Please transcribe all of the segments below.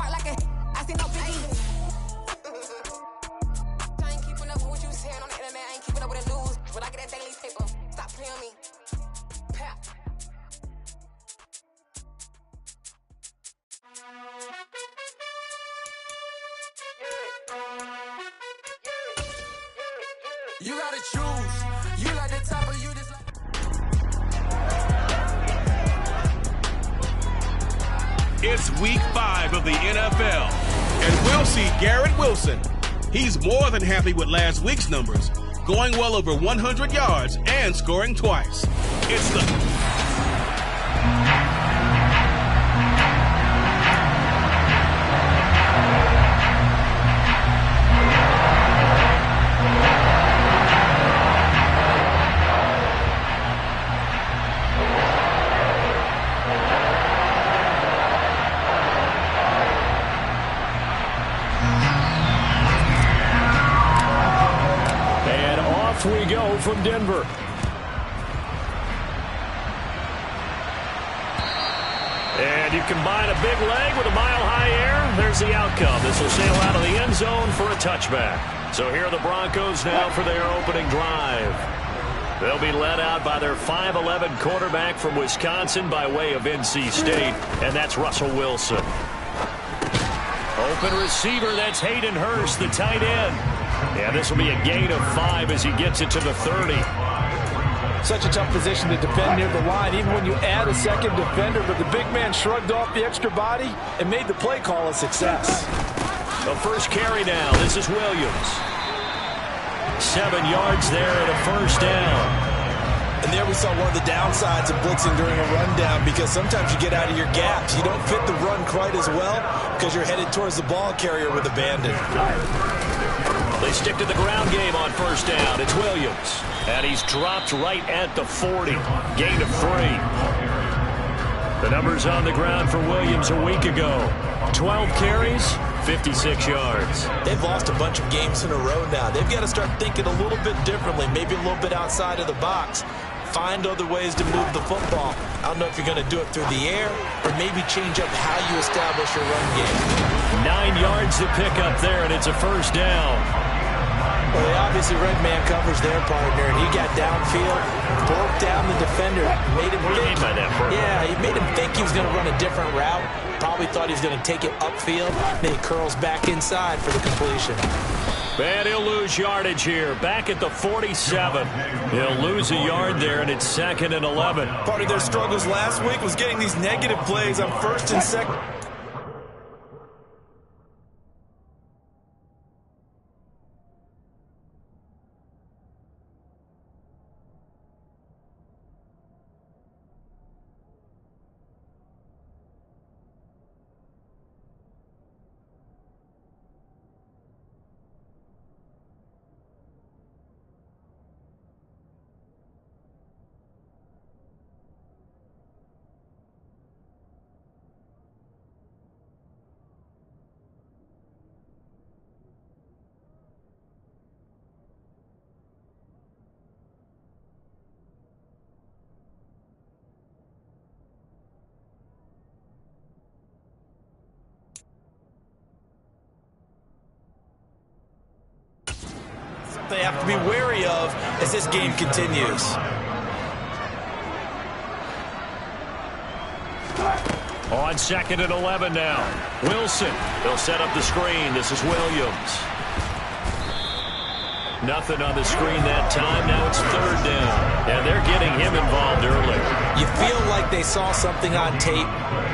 fight like a I see no biggie. I ain't keeping up with what you saying on the internet. I ain't keeping up with the news. But I get that daily paper. Stop playing me. Pap. You gotta choose. You like the top or you just like. It's week 5 of the NFL, and we'll see Garrett Wilson. He's more than happy with last week's numbers, going well over 100 yards and scoring twice. It's the... We go from Denver. And you combine a big leg with a mile-high air. There's the outcome. This will sail out of the end zone for a touchback. So here are the Broncos now for their opening drive. They'll be led out by their 5'11" quarterback from Wisconsin by way of NC State, and that's Russell Wilson. Open receiver, that's Hayden Hurst, the tight end. Yeah, this will be a gain of 5 as he gets it to the 30. Such a tough position to defend near the line, even when you add a second defender, but the big man shrugged off the extra body and made the play call a success. The first carry now, this is Williams. 7 yards there and a first down. And there we saw one of the downsides of blitzing during a rundown, because sometimes you get out of your gaps. You don't fit the run quite as well because you're headed towards the ball carrier with abandon. They stick to the ground game on first down. It's Williams. And he's dropped right at the 40. Gain of 3. The numbers on the ground for Williams a week ago. 12 carries, 56 yards. They've lost a bunch of games in a row now. They've got to start thinking a little bit differently, maybe a little bit outside of the box. Find other ways to move the football. I don't know if you're going to do it through the air or maybe change up how you establish your run game. 9 yards to pick up there, and it's a first down. Well, they obviously red man covers their partner, and he got downfield, broke down the defender, made him think. Yeah, he made him think he was going to run a different route. Probably thought he was going to take it upfield. Then he curls back inside for the completion. And he'll lose yardage here. Back at the 47. He'll lose a yard there, and it's 2nd and 11. Part of their struggles last week was getting these negative plays on 1st and 2nd. They have to be wary of as this game continues. On 2nd and 11 now. Wilson. They'll set up the screen. This is Williams. Nothing on the screen that time. Now it's 3rd down. And they're getting him involved early. You feel like they saw something on tape,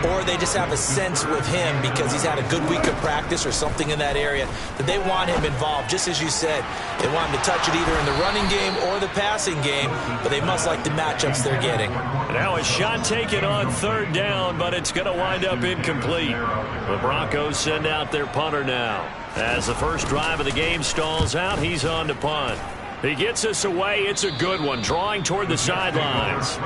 or they just have a sense with him because he's had a good week of practice or something in that area that they want him involved. Just as you said, they want him to touch it either in the running game or the passing game, but they must like the matchups they're getting. Now a shot taken on 3rd down, but it's going to wind up incomplete. The Broncos send out their punter now. As the first drive of the game stalls out, he's on to punt. He gets us away. It's a good one, drawing toward the sidelines.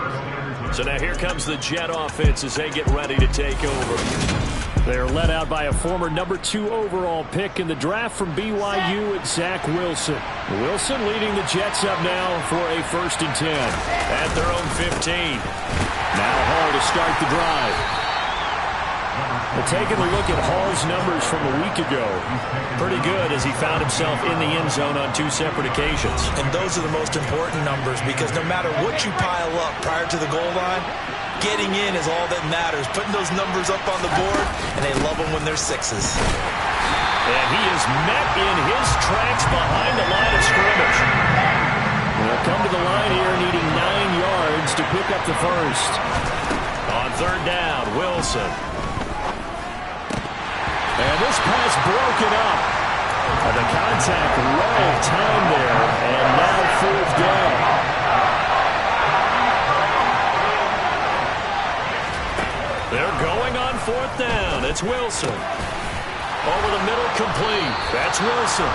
So now here comes the Jet offense as they get ready to take over. They're led out by a former number 2 overall pick in the draft from BYU at Zach Wilson. Wilson leading the Jets up now for a 1st and 10 at their own 15. Now Hall to start the drive. Well, taking a look at Hall's numbers from a week ago, pretty good as he found himself in the end zone on 2 separate occasions. And those are the most important numbers because no matter what you pile up prior to the goal line, getting in is all that matters. Putting those numbers up on the board, and they love them when they're 6s. And he is met in his tracks behind the line of scrimmage. They'll come to the line here needing 9 yards to pick up the first. On 3rd down, Wilson. And this pass broken up. The contact well timed there, and now 4th down. They're going on 4th down. It's Wilson. Over the middle, complete. That's Wilson.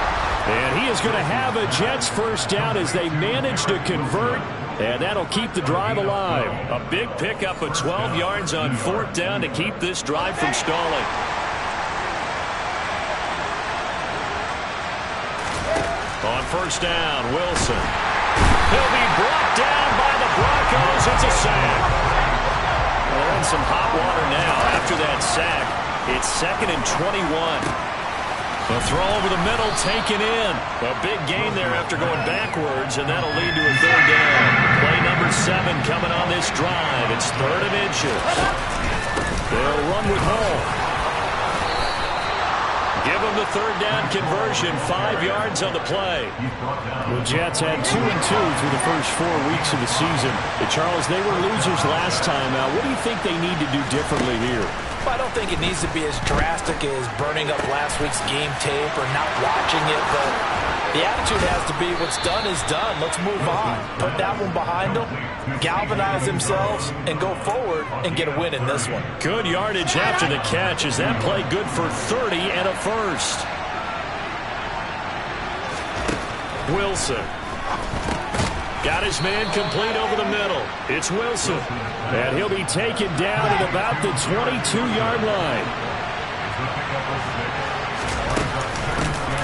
And he is going to have a Jets first down as they manage to convert, and that'll keep the drive alive. A big pickup of 12 yards on 4th down to keep this drive from stalling. On 1st down, Wilson. He'll be brought down by the Broncos. It's a sack. Well, they're in some hot water now after that sack. It's 2nd and 21. The throw over the middle, taken in. A big gain there after going backwards, and that'll lead to a 3rd down. Play number 7 coming on this drive. It's 3rd and inches. They'll run with Hall. Give them the 3rd down conversion, 5 yards on the play. The Jets had 2-2 through the first 4 weeks of the season. Charles, they were losers last time. What do you think they need to do differently here? I don't think it needs to be as drastic as burning up last week's game tape or not watching it, but the attitude has to be what's done is done. Let's move on. Put that one behind them, galvanize themselves, and go forward and get a win in this one. Good yardage after the catch. Is that play good for 30 and a first? Wilson. Got his man complete over the middle. It's Wilson. And he'll be taken down at about the 22-yard line.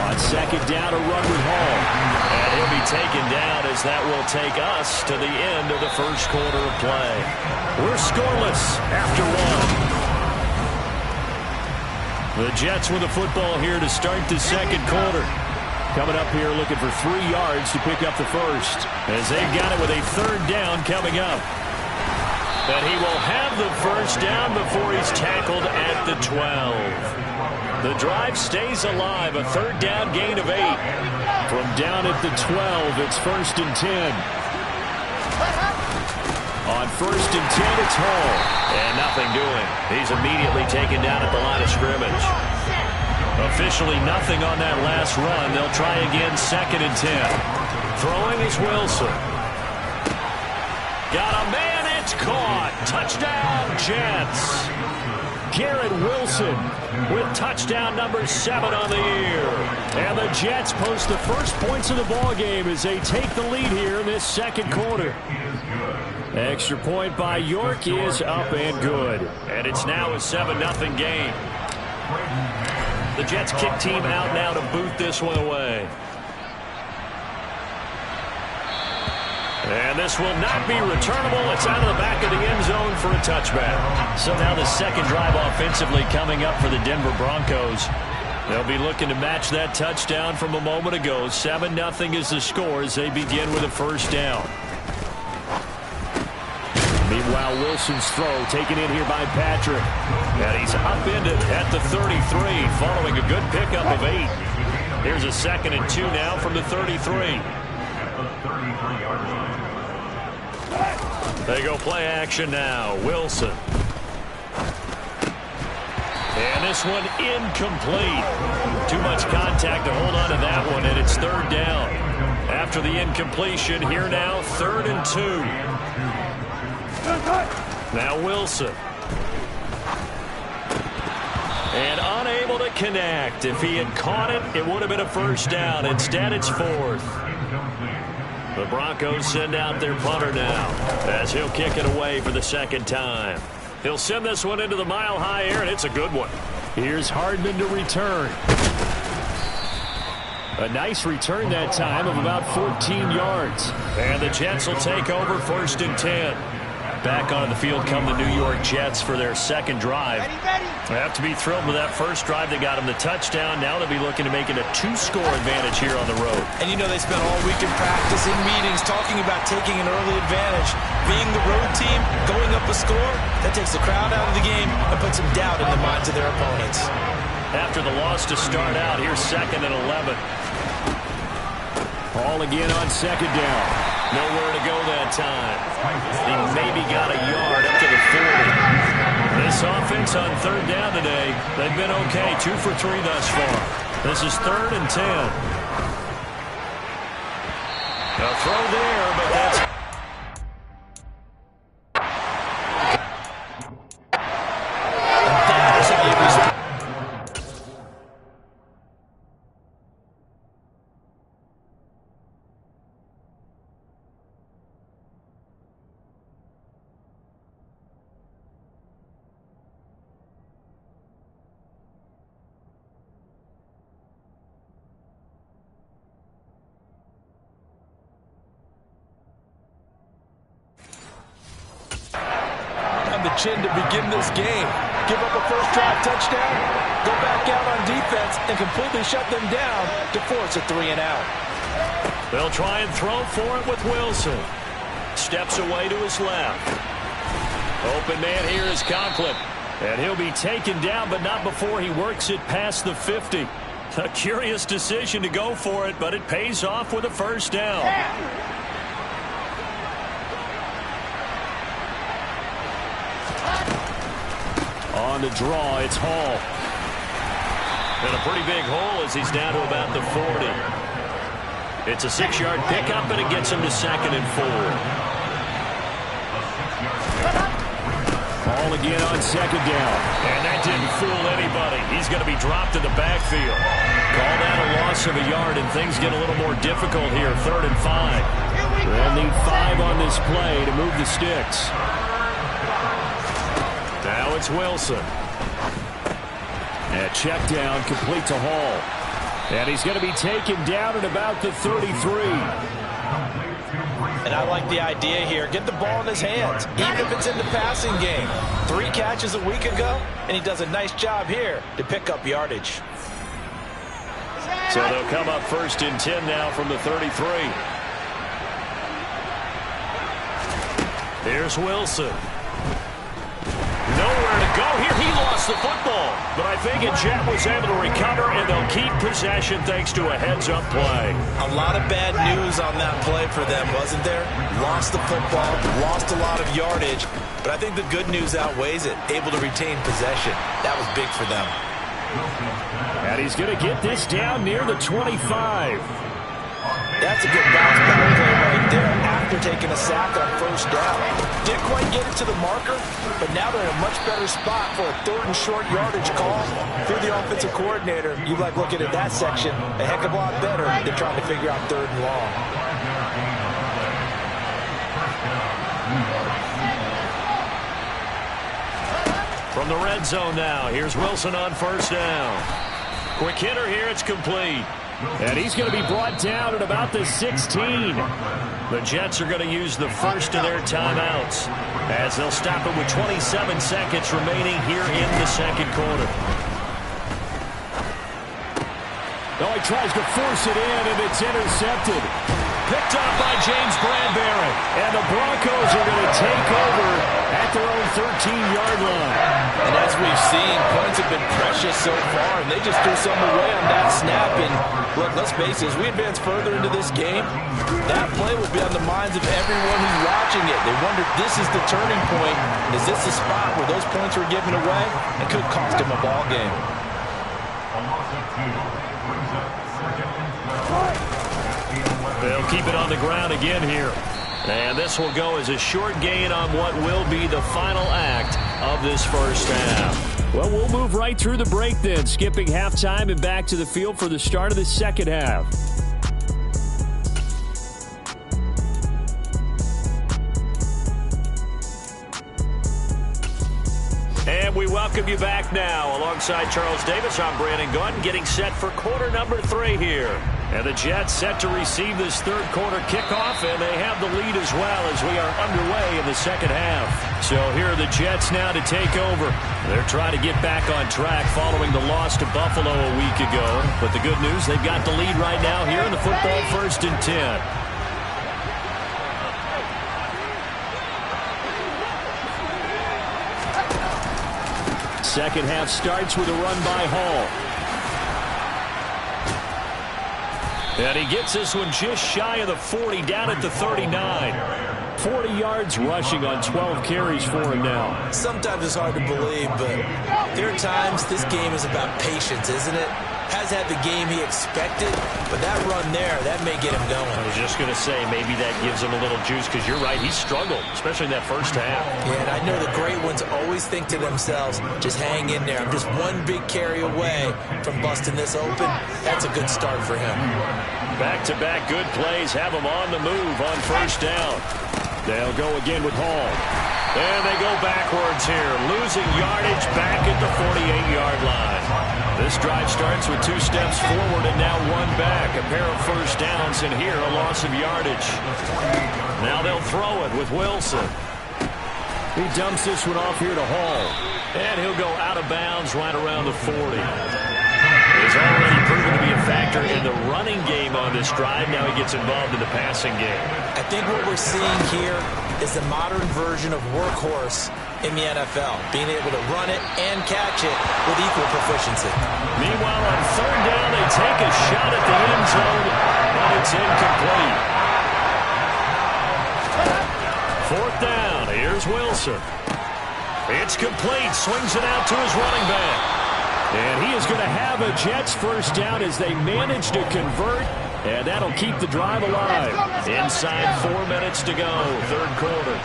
On 2nd down, a run with Hall. And he'll be taken down as that will take us to the end of the first quarter of play. We're scoreless after 1. The Jets with the football here to start the second quarter. Coming up here looking for 3 yards to pick up the first. As they've got it with a 3rd down coming up. And he will have the first down before he's tackled at the 12. The drive stays alive. A 3rd down gain of 8. From down at the 12, it's 1st and 10. On 1st and 10, it's Hall. And nothing doing. He's immediately taken down at the line of scrimmage. Officially nothing on that last run. They'll try again 2nd and 10. Throwing is Wilson. Got a man. It's caught. Touchdown, Jets. Garrett Wilson with touchdown number 7 on the year. And the Jets post the first points of the ball game as they take the lead here in this second quarter. Extra point by York is up and good. And it's now a 7-0 game. The Jets kick team out now to boot this one away. And this will not be returnable. It's out of the back of the end zone for a touchback. So now the second drive offensively coming up for the Denver Broncos. They'll be looking to match that touchdown from a moment ago. 7-0 is the score as they begin with a first down. Meanwhile, Wilson's throw taken in here by Patrick. And he's upended at the 33 following a good pickup of 8. Here's a 2nd and 2 now from the 33. They go play action now. Wilson. And this one incomplete. Too much contact to hold on to that one, and it's 3rd down. After the incompletion, here now, 3rd and 2. Now Wilson. And unable to connect. If he had caught it, it would have been a first down. Instead, it's 4th. The Broncos send out their punter now as he'll kick it away for the second time. He'll send this one into the mile-high air, and it's a good one. Here's Hardman to return. A nice return that time of about 14 yards. And the Jets will take over 1st and 10. Back onto the field come the New York Jets for their second drive. They have to be thrilled with that first drive. They got him the touchdown. Now they'll be looking to make it a 2-score advantage here on the road. And you know they spent all week in practice, in meetings, talking about taking an early advantage. Being the road team, going up a score, that takes the crowd out of the game and puts some doubt in the minds of their opponents. After the loss to start out, here's 2nd and 11. Ball again on 2nd down. Nowhere to go that time. He maybe got a yard up to the 40. This offense on 3rd down today, they've been okay. 2 for 3 thus far. This is 3rd and 10. A throw there, but that's... Chin to begin this game. Give up a first drive touchdown, go back out on defense, and completely shut them down to force a 3-and-out. They'll try and throw for it with Wilson. Steps away to his left. Open man here is Conklin. And he'll be taken down, but not before he works it past the 50. A curious decision to go for it, but it pays off with a first down. On the draw, it's Hall. And a pretty big hole as he's down to about the 40. It's a 6-yard pickup, and it gets him to 2nd and 4. Hall again on 2nd down. And that didn't fool anybody. He's going to be dropped in the backfield. Call that a loss of a yard, and things get a little more difficult here. 3rd and 5. They'll need 5 on this play to move the sticks. Now it's Wilson. And check down complete to Hall. And he's going to be taken down at about the 33. And I like the idea here. Get the ball in his hands, even if it's in the passing game. 3 catches a week ago, and he does a nice job here to pick up yardage. So they'll come up 1st and 10 now from the 33. Here's Wilson. Nowhere to go here. He lost the football. But I think Jet was able to recover, and they'll keep possession thanks to a heads-up play. A lot of bad news on that play for them, wasn't there? Lost the football, lost a lot of yardage. But I think the good news outweighs it. Able to retain possession. That was big for them. And he's going to get this down near the 25. That's a good bounce back play right there after taking a sack on 1st down. Didn't quite get it to the marker, but now they're in a much better spot for a 3rd and short yardage call. Through the offensive coordinator, you like looking at that section a heck of a lot better than trying to figure out 3rd and long. From the red zone now, here's Wilson on 1st down. Quick hitter here, it's complete. And he's going to be brought down at about the 16. The Jets are going to use the first of their timeouts as they'll stop it with 27 seconds remaining here in the 2nd quarter. Oh, he tries to force it in, and it's intercepted. Picked up by James Bradbury. And the Broncos are going to take over at their own 13-yard line. And as we've seen, points have been precious so far, and they just threw some away on that snap. And look, let's face it, as we advance further into this game, that play will be on the minds of everyone who's watching it. They wonder if this is the turning point. Is this the spot where those points were given away? It could cost them a ball game. They'll keep it on the ground again here. And this will go as a short gain on what will be the final act of this first half. Well, we'll move right through the break then, skipping halftime and back to the field for the start of the second half. And And we welcome you back now. Alongside Charles Davis, I'm Brandon Gunn, getting set for quarter number 3 here. And the Jets set to receive this third quarter kickoff, and they have the lead as well as we are underway in the second half. So here are the Jets now to take over. They're trying to get back on track following the loss to Buffalo a week ago. But the good news, they've got the lead right now here in the football 1st and 10. Second half starts with a run by Hall. And he gets this one just shy of the 40, down at the 39. 40 yards rushing on 12 carries for him now. Sometimes it's hard to believe, but there are times this game is about patience, isn't it? Has had the game he expected, but that run there, that may get him going. I was just going to say, maybe that gives him a little juice, because you're right, he struggled, especially in that first half. Yeah, and I know the great ones always think to themselves, just hang in there. I'm just one big carry away from busting this open. That's a good start for him. Back-to-back good plays have him on the move on first down. They'll go again with Hall. And they go backwards here, losing yardage back at the 48-yard line. This drive starts with 2 steps forward and now 1 back. A pair of first downs, and here a loss of yardage. Now they'll throw it with Wilson. He dumps this one off here to Hall. And he'll go out of bounds right around the 40. He's already proven to be a factor in the running game on this drive. Now he gets involved in the passing game. I think what we're seeing here is the modern version of workhorse in the NFL, being able to run it and catch it with equal proficiency. Meanwhile, on third down, they take a shot at the end zone, but it's incomplete. Fourth down, here's Wilson. It's complete, swings it out to his running back. And he is going to have a Jets first down as they manage to convert, and that'll keep the drive alive. Inside 4 minutes to go, third quarter.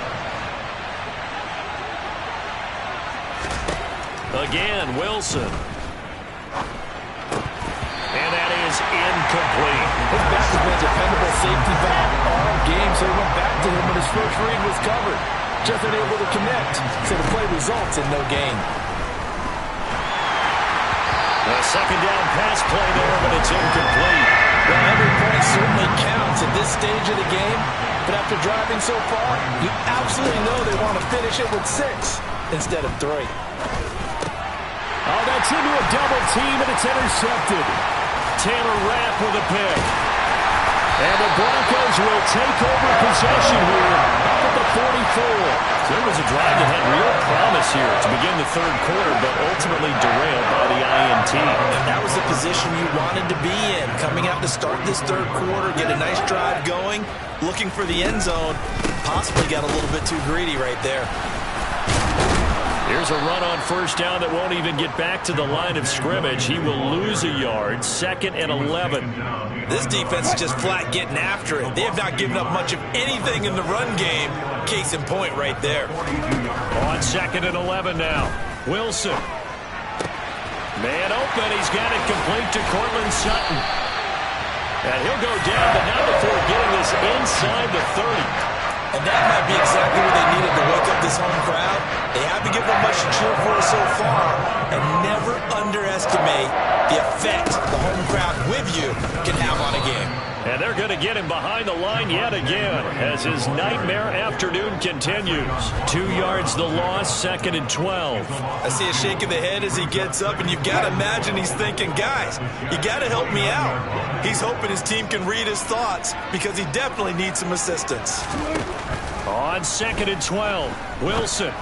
Again, Wilson. And that is incomplete. His back has been a dependable safety back all game, so he went back to him when his first read was covered. Just unable to connect, so the play results in no gain. A second down pass play there, but it's incomplete. Well, every point certainly counts at this stage of the game, but after driving so far, you absolutely know they want to finish it with 6 instead of 3. Oh, that's into a double team, and it's intercepted. Taylor Rapp with a pick. And the Broncos will take over possession here up at the 44. There was a drive that had real promise here to begin the third quarter, but ultimately derailed by the INT. And that was the position you wanted to be in, coming out to start this third quarter, get a nice drive going, looking for the end zone. Possibly got a little bit too greedy right there. Here's a run on first down that won't even get back to the line of scrimmage. He will lose a yard, 2nd and 11. This defense is just flat getting after it. They have not given up much of anything in the run game. Case in point right there. On 2nd and 11 now. Wilson. Man open. He's got it complete to Cortland Sutton. And he'll go down, but not before getting this inside the 30. And that might be exactly what they needed to wake up this home crowd. They haven't given them much to cheer for so far. And never underestimate the effect the home crowd with you can have on a game. And they're going to get him behind the line yet again as his nightmare afternoon continues. 2 yards the loss, 2nd and 12. I see a shake of the head as he gets up, and you've got to imagine he's thinking, guys, you got to help me out. He's hoping his team can read his thoughts because he definitely needs some assistance. On 2nd and 12, Wilson.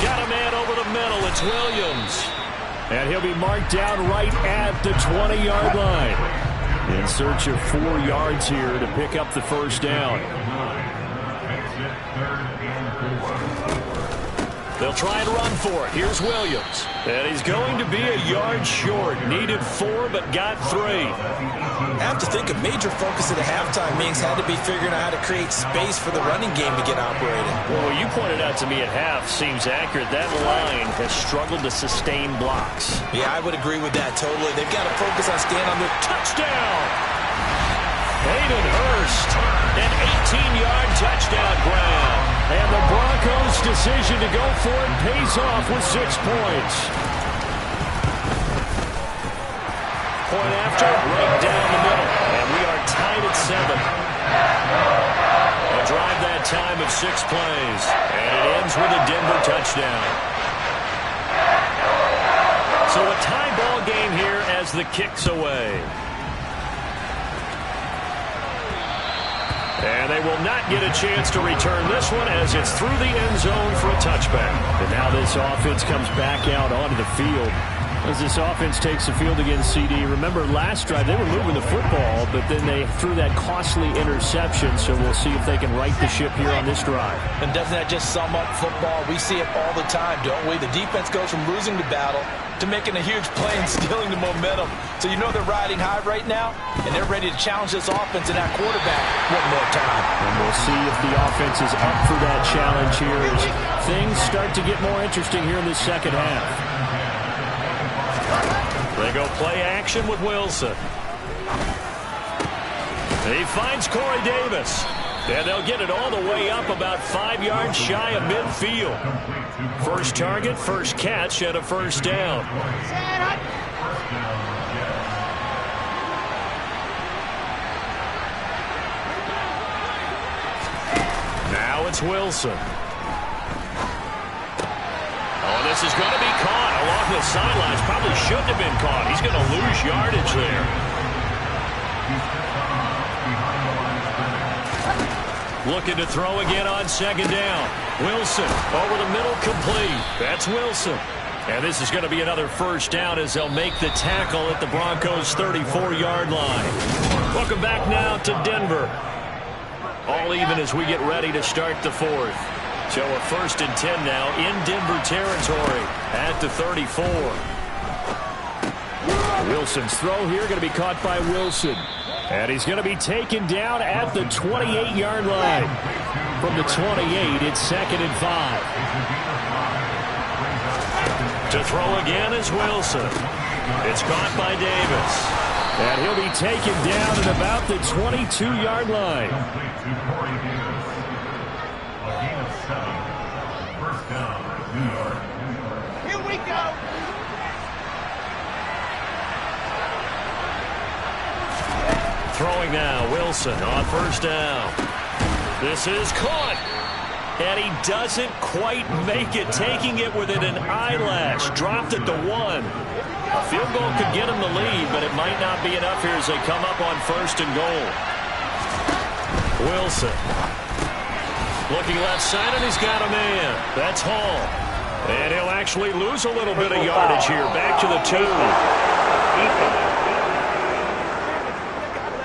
Got a man over the middle. It's Williams. And he'll be marked down right at the 20-yard line. In search of 4 yards here to pick up the first down. They'll try and run for it. Here's Williams. And he's going to be a yard short. Needed 4, but got 3. I have to think a major focus of the halftime meetings had to be figuring out how to create space for the running game to get operated. Well, what you pointed out to me at half seems accurate. That line has struggled to sustain blocks. Yeah, I would agree with that totally. They've got to focus on staying on their touchdown. Hayden Hurst, an 18-yard touchdown grab. And the Broncos' decision to go for it pays off with 6 points. Point after, right down the middle. And we are tied at 7. A drive that time of 6 plays. And it ends with a Denver touchdown. So a tie ball game here as the kick's away. And they will not get a chance to return this one as it's through the end zone for a touchback. And now this offense comes back out onto the field. As this offense takes the field against CD. Remember last drive they were moving the football, but then they threw that costly interception. So we'll see if they can right the ship here on this drive. And doesn't that just sum up football? We see it all the time, don't we? The defense goes from losing the battle to making a huge play and stealing the momentum. So you know they're riding high right now, and they're ready to challenge this offense and that quarterback one more time. And we'll see if the offense is up for that challenge here as things start to get more interesting here in the second half. They go play action with Wilson. He finds Corey Davis. And they'll get it all the way up about 5 yards shy of midfield. First target, first catch, and a first down. Now it's Wilson. Oh, this is going to be caught along the sidelines. Probably shouldn't have been caught. He's going to lose yardage there. Looking to throw again on second down. Wilson over the middle, complete. That's Wilson. And this is going to be another first down as they'll make the tackle at the Broncos' 34-yard line. Welcome back now to Denver. All even as we get ready to start the fourth. So a 1st and 10 now in Denver territory at the 34. Wilson's throw here going to be caught by Wilson. And he's going to be taken down at the 28-yard line. From the 28, it's 2nd and 5. To throw again is Wilson. It's caught by Davis. And he'll be taken down at about the 22-yard line. Here we go. Throwing now, Wilson on first down. This is caught. And he doesn't quite make it, taking it within an eyelash. Dropped it to 1. A field goal could get him the lead, but it might not be enough here as they come up on 1st and goal. Wilson. Looking left side, and he's got a man. That's Hall. And he'll actually lose a little bit of yardage here. Back to the 2.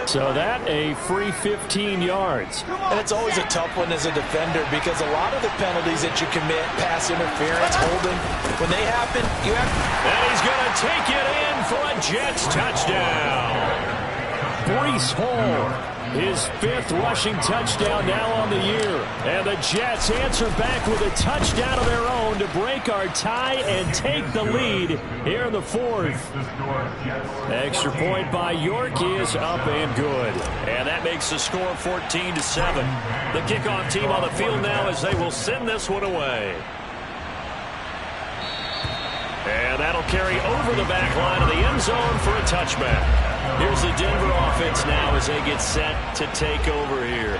So that a free 15 yards. And it's always a tough one as a defender because a lot of the penalties that you commit, pass interference, holding, when they happen, you have... And he's going to take it in for a Jets touchdown. Breece Hall, his 5th rushing touchdown now on the year. And the Jets answer back with a touchdown of their own to break our tie and take the lead here in the 4th. Extra point by York is up and good. And that makes the score 14-7. The kickoff team on the field now as they will send this one away. And that'll carry over the back line of the end zone for a touchback. Here's the Denver offense now as they get set to take over here.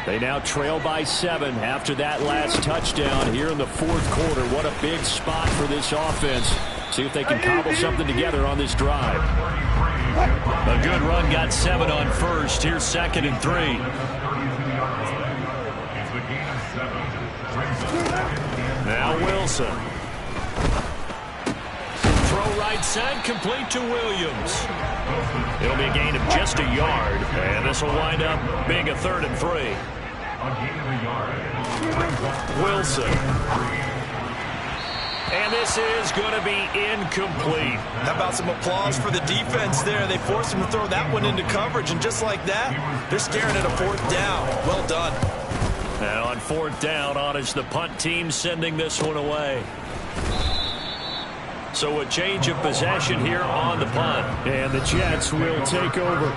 They now trail by 7 after that last touchdown here in the 4th quarter. What a big spot for this offense. See if they can cobble something together on this drive. A good run got 7 on 1st. Here's 2nd and 3. Now Wilson. Throw right side, complete to Williams. It'll be a gain of just a yard, and this will wind up being a 3rd and 3. Wilson. And this is going to be incomplete. How about some applause for the defense there? They forced him to throw that one into coverage, and just like that, they're staring at a 4th down. Well done. And on 4th down, on is the punt team sending this one away. So a change of possession here on the punt. And the Jets will take over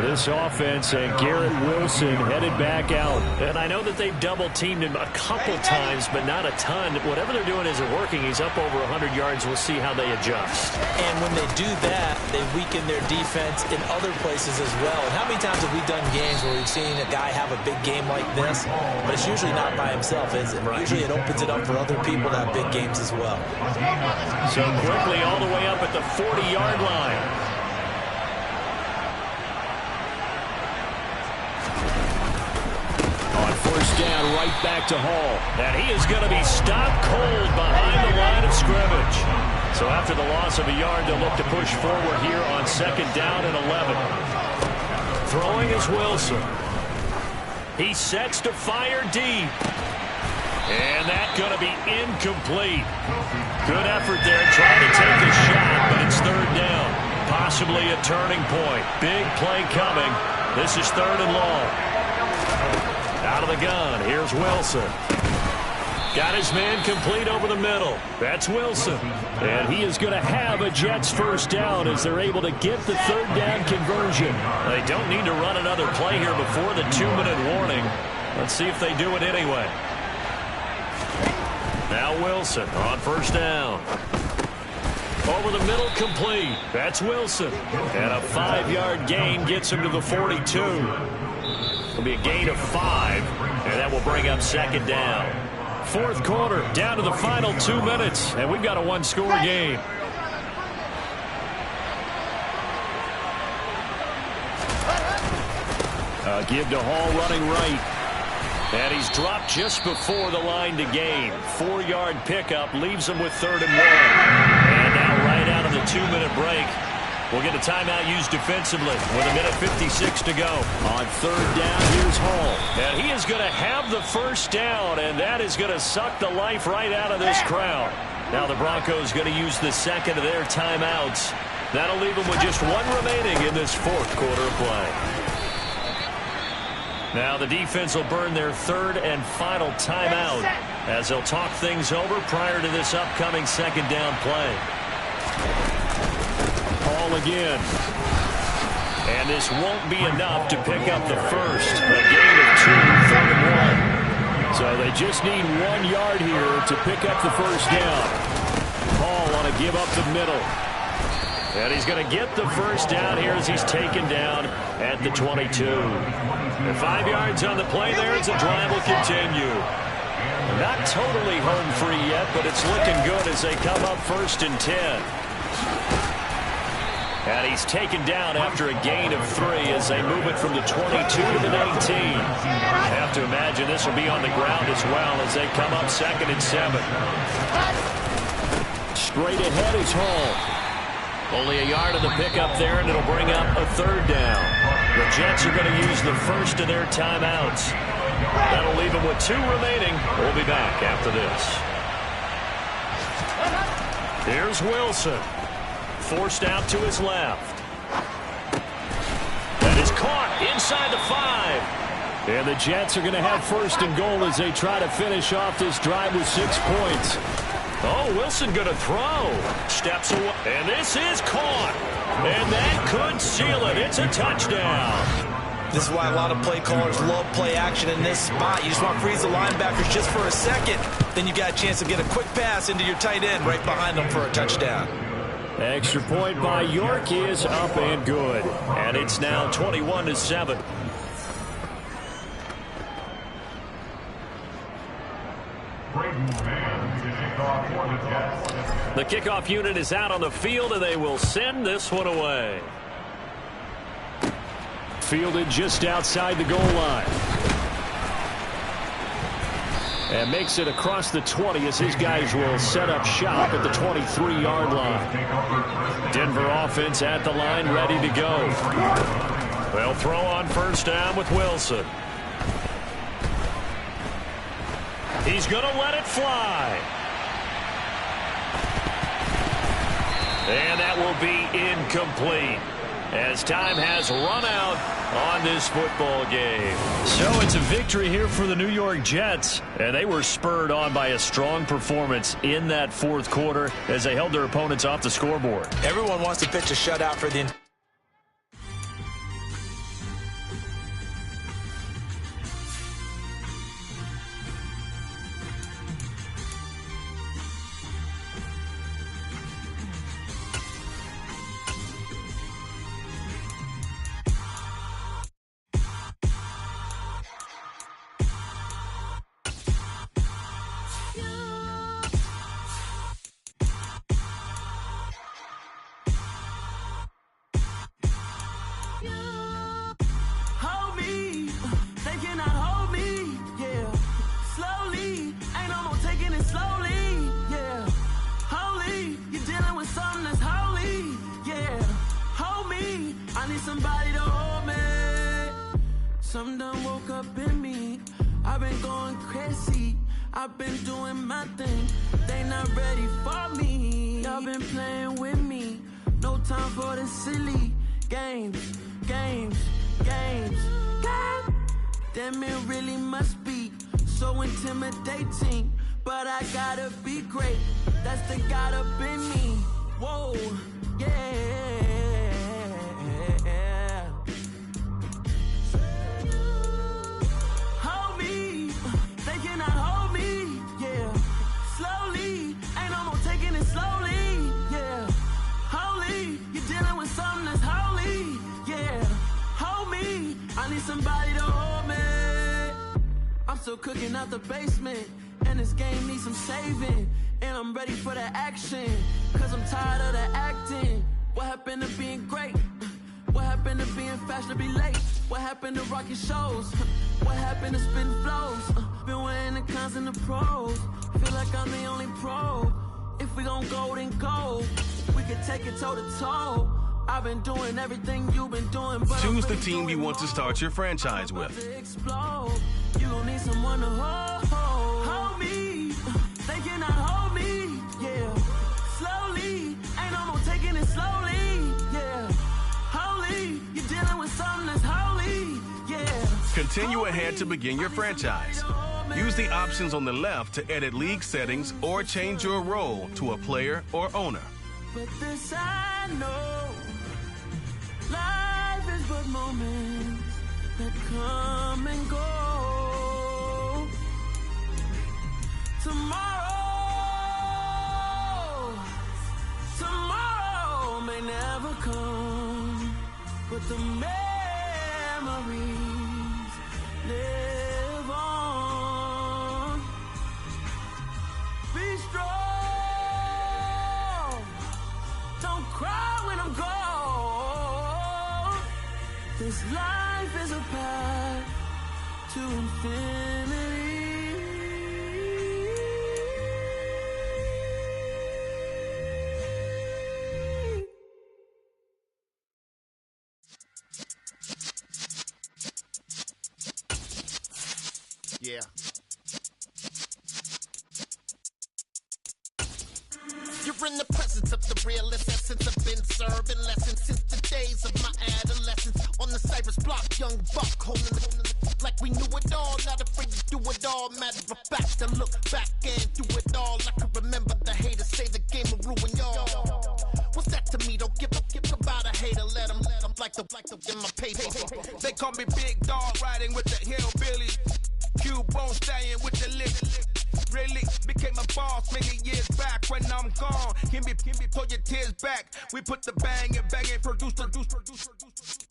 this offense, and Garrett Wilson headed back out. And I know that they've double-teamed him a couple times, but not a ton. Whatever they're doing isn't working. He's up over 100 yards. We'll see how they adjust. And when they do that, they weaken their defense in other places as well. And how many times have we done games where we've seen a guy have a big game like this, but it's usually not by himself, is it? Right. Usually it opens it up for other people to have big games as well. So quickly all the way up at the 40-yard line. On first down, right back to Hall. And he is going to be stopped cold behind the line of scrimmage. So after the loss of a yard, they'll look to push forward here on second down and 11. Throwing is Wilson. He sets to fire deep. And that's going to be incomplete. Good effort there trying to take a shot, but it's third down. Possibly a turning point. Big play coming. This is third and long. Out of the gun, here's Wilson. Got his man complete over the middle. That's Wilson. And he is going to have a Jets first down as they're able to get the third down conversion. They don't need to run another play here before the 2-minute warning. Let's see if they do it anyway. Now Wilson on first down. Over the middle, complete. That's Wilson. And a 5-yard gain gets him to the 42. It'll be a gain of 5, and that will bring up second down. Fourth quarter, down to the final 2 minutes, and we've got a one-score game. Give to Hall running right. And he's dropped just before the line to gain. 4-yard pickup leaves him with third and 1. And now right out of the 2-minute break, we'll get a timeout used defensively with a minute 56 to go. On third down, here's Hall. And he is going to have the first down, and that is going to suck the life right out of this crowd. Now the Broncos going to use the second of their timeouts. That'll leave them with just one remaining in this fourth quarter of play. Now the defense will burn their third and final timeout as they'll talk things over prior to this upcoming second down play. Hall again. And this won't be enough to pick up the first. A gain of 2, third and 1. So they just need 1 yard here to pick up the first down. Hall on a give up the middle. And he's going to get the first down here as he's taken down at the 22. And 5 yards on the play there as the drive will continue. Not totally home free yet, but it's looking good as they come up first and 10. And he's taken down after a gain of 3 as they move it from the 22 to the 19. I have to imagine this will be on the ground as well as they come up second and 7. Straight ahead is Hall. Only a yard of the pickup there, and it'll bring up a third down. The Jets are going to use the first of their timeouts. That'll leave them with 2 remaining. We'll be back after this. Here's Wilson. Forced out to his left. That is caught inside the 5. And the Jets are going to have first and goal as they try to finish off this drive with 6 points. Oh, Wilson going to throw. Steps away. And this is caught. And that could seal it. It's a touchdown. This is why a lot of play callers love play action in this spot. You just want to freeze the linebackers just for a second. Then you got a chance to get a quick pass into your tight end right behind them for a touchdown. Extra point by York is up and good. And it's now 21-7. The kickoff unit is out on the field, and they will send this one away. Fielded just outside the goal line. And makes it across the 20 as his guys will set up shop at the 23-yard line. Denver offense at the line, ready to go. They'll throw on first down with Wilson. He's going to let it fly. And that will be incomplete. as time has run out on this football game. So it's a victory here for the New York Jets, and they were spurred on by a strong performance in that fourth quarter as they held their opponents off the scoreboard. Everyone wants to pitch a shutout for the somebody to hold me. Something done woke up in me. I've been going crazy. I've been doing my thing. They not ready for me. Y'all been playing with me. No time for the silly games. Damn, it really must be so intimidating. But I gotta be great. That's the God up in me. Whoa, yeah. Hold me, they cannot hold me, yeah. Slowly, ain't no more taking it slowly, yeah. Holy, you're dealing with something that's holy, yeah. Hold me, I need somebody to hold me. I'm still cooking out the basement, and this game needs some saving. And I'm ready for the action, cause I'm tired of the acting. What happened to being great? What happened to being fashionably late? What happened to rocking shows? What happened to spitting flows? Been wearing the cons and the pros. Feel like I'm the only pro. If we gon' go, then go. We could take it toe to toe. I've been doing everything you've been doing, but choose the team you want to start your franchise with. You gon' need someone to hold me. They cannot hold me, yeah. Slowly, ain't no more taking it slowly, yeah. Holy, you're dealing with something that's holy, yeah. Continue ahead to begin your franchise. Use the options on the left to edit league settings or change your role to a player or owner. But this I know, life is but moments that come and go. Tomorrow may never come, but the memories live on. Be strong, don't cry when I'm gone. This life is a path to infinity. Yeah. You're in the presence of the realest essence. I've been serving lessons since the days of my adolescence. On the Cypress block, young buck holding it like we knew it all. Not afraid to do it all. Matter of fact, I look back and do it all. I can remember the haters say the game will ruin y'all. What's that to me? Don't give about a hater. Let them like the in my paper. They call me Big Dog, riding with the hillbillies. Cubone staying with the lip. Really became a boss many years back when I'm gone. Can be pull your tears back. We put the bang and produce.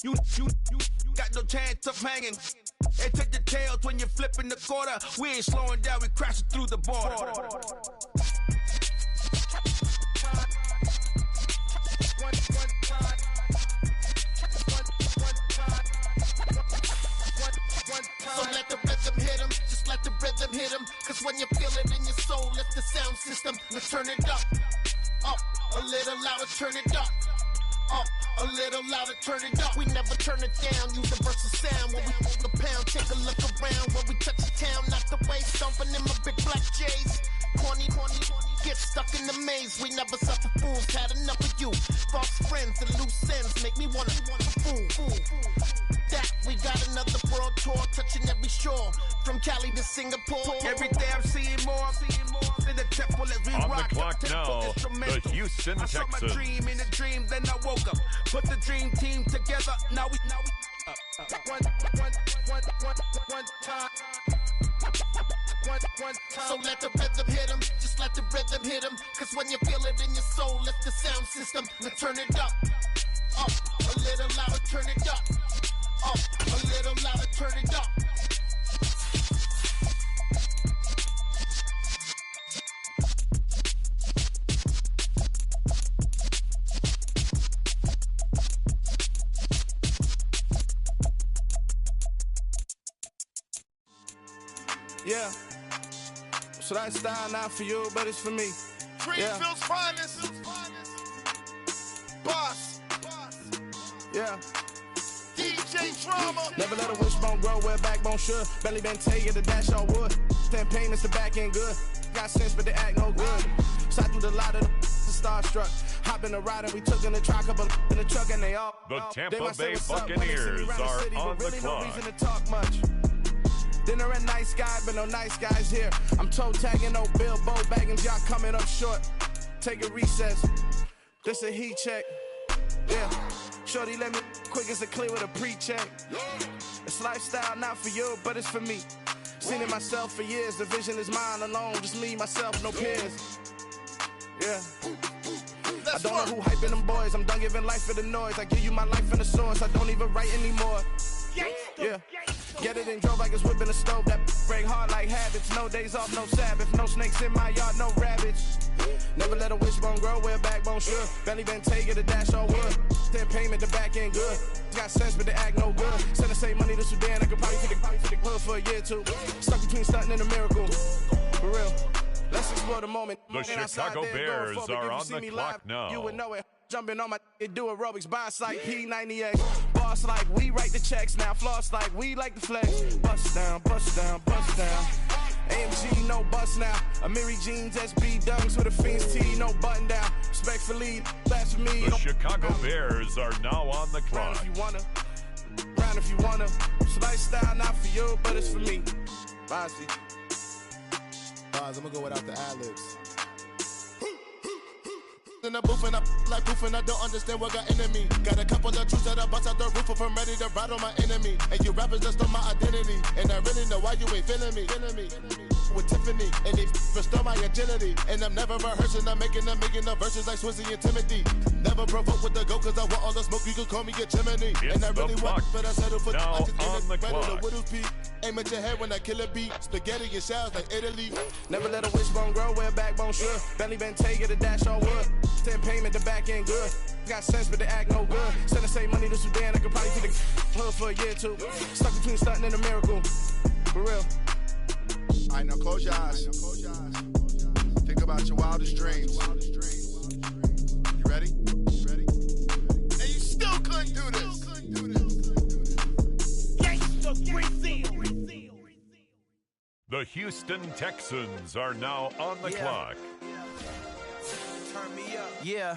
You got no chance of hanging. They take the tails when you're flipping the quarter. We ain't slowing down, we crashing through the border. So let the rhythm hit him, just let the rhythm hit him. Cause when you feel it in your soul, let the sound system, let's turn it up. Up, a little louder, turn it up. Up, a little louder, turn it up. We never turn it down, universal sound. When we hold the pound, take a look around. When we touch the town, not the way, stomping in my big black J's. Corny, get stuck in the maze. We never suffer fools, had enough of you. False friends and loose ends make me wanna fool. That we got another world tour touching every shore from Cali to Singapore. Every day I'm seeing more in the temple as we On rock the clock now, instrumental. the Houston I saw my Texans. dream in a dream, then I woke up. Put the dream team together. Now we one time. So let the rhythm hit 'em, just let the rhythm hit 'em. Cause when you feel it in your soul, lift the sound system. Now turn it up a little louder, turn it up a little louder, turn it up. Yeah. So that style not for you, but it's for me. Greenfield's finest. Boss. Yeah. DJ Drama. Never let a wishbone grow where a backbone should. Belly been take the dash all wood. 10 payments the back end good. Got sense, but they act no good. So I do the lot of the starstruck. Hop in the ride and we took in the truck, couple in the truck and they all. The Tampa they might say Bay what's up when they see me Buccaneers round the are city, on but really the no clock. reason to talk much. Dinner at nice guy, but no nice guys here. I'm toe tagging, no Bilbo bagging, y'all coming up short. Take a recess. This a heat check. Yeah. Shorty let me quick as a clear with a pre-check. It's lifestyle not for you, but it's for me. Seen it myself for years. The vision is mine alone. Just me, myself, no peers. Yeah. I don't know who hyping them boys. I'm done giving life for the noise. I give you my life in the source. I don't even write anymore. Yeah. Get it and drove like it's whipping a stove. That break hard like habits. No days off, no Sabbath. No snakes in my yard, no rabbits. Never let a wishbone grow where a backbone should. Belly been take it, a dash all wood. 10 payment, the back end good. Got sense, but they act no good. Send the same money to Sudan. I could probably take the hood for a year or two. Stuck between stunting and a miracle. For real. Let's explore the moment. The Chicago Bears are on the clock now. You would know it. Jumping on my do aerobics, boss like P98. Boss like we write the checks now. Floss like we like the flex. Bust down, bust down, bust down. AMG, no bust now. Amiri jeans, SB dunks with a Fiends tee, no button down. Respectfully, blasphemy. The Chicago Bears are now on the Round clock. if you wanna. Round if you wanna. It's lifestyle not for you, but it's for me. Bossy. I'm gonna go without the ad-libs. In the booth and I like proof and I don't understand what got into me. Got a couple of truths that I bust out the roof if I'm ready to ride on my enemy. And you rappers just on my identity. And I really know why you ain't feeling me. With Tiffany, and they restore my agility. And I'm never rehearsing, I'm making the verses like Swizzy and Timothy. Never provoke with the go, cause I want all the smoke, you can call me a chimney. It's and I really the want, Bucs. but I settle for Now I just on the clock. Aim at your head when I kill a beat. Spaghetti and shells like Italy. Never let a wishbone grow where a backbone should. Belly been take it, a dash all wood. 10 payment, the back end good. Got sense, but they act no good. Send the same money to Sudan, I could probably take the hood for a year or two. Stuck between stunting and a miracle. For real. All right, now close your eyes. Think about your wildest dreams. You ready? And you still couldn't do this. The Houston Texans are now on the clock. Turn me up. Yeah.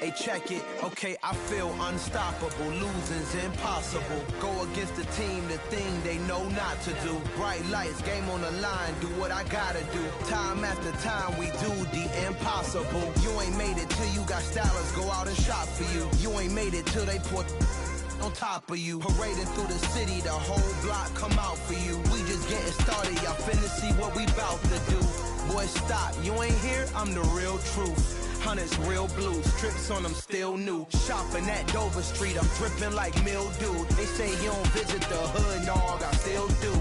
Hey, check it. Okay, I feel unstoppable. Losing's impossible. Go against the team, the thing they know not to do. Bright lights, game on the line, do what I gotta do. Time after time, we do the impossible. You ain't made it till you got stylers go out and shop for you. You ain't made it till they put on top of you. Parading through the city, the whole block come out for you. We just getting started, y'all finna see what we bout to do. Boy, stop, you ain't here, I'm the real truth. Hunters, real blue, strips on them still new. Shopping at Dover Street, I'm dripping like mildew. They say you don't visit the hood, dog, I still do.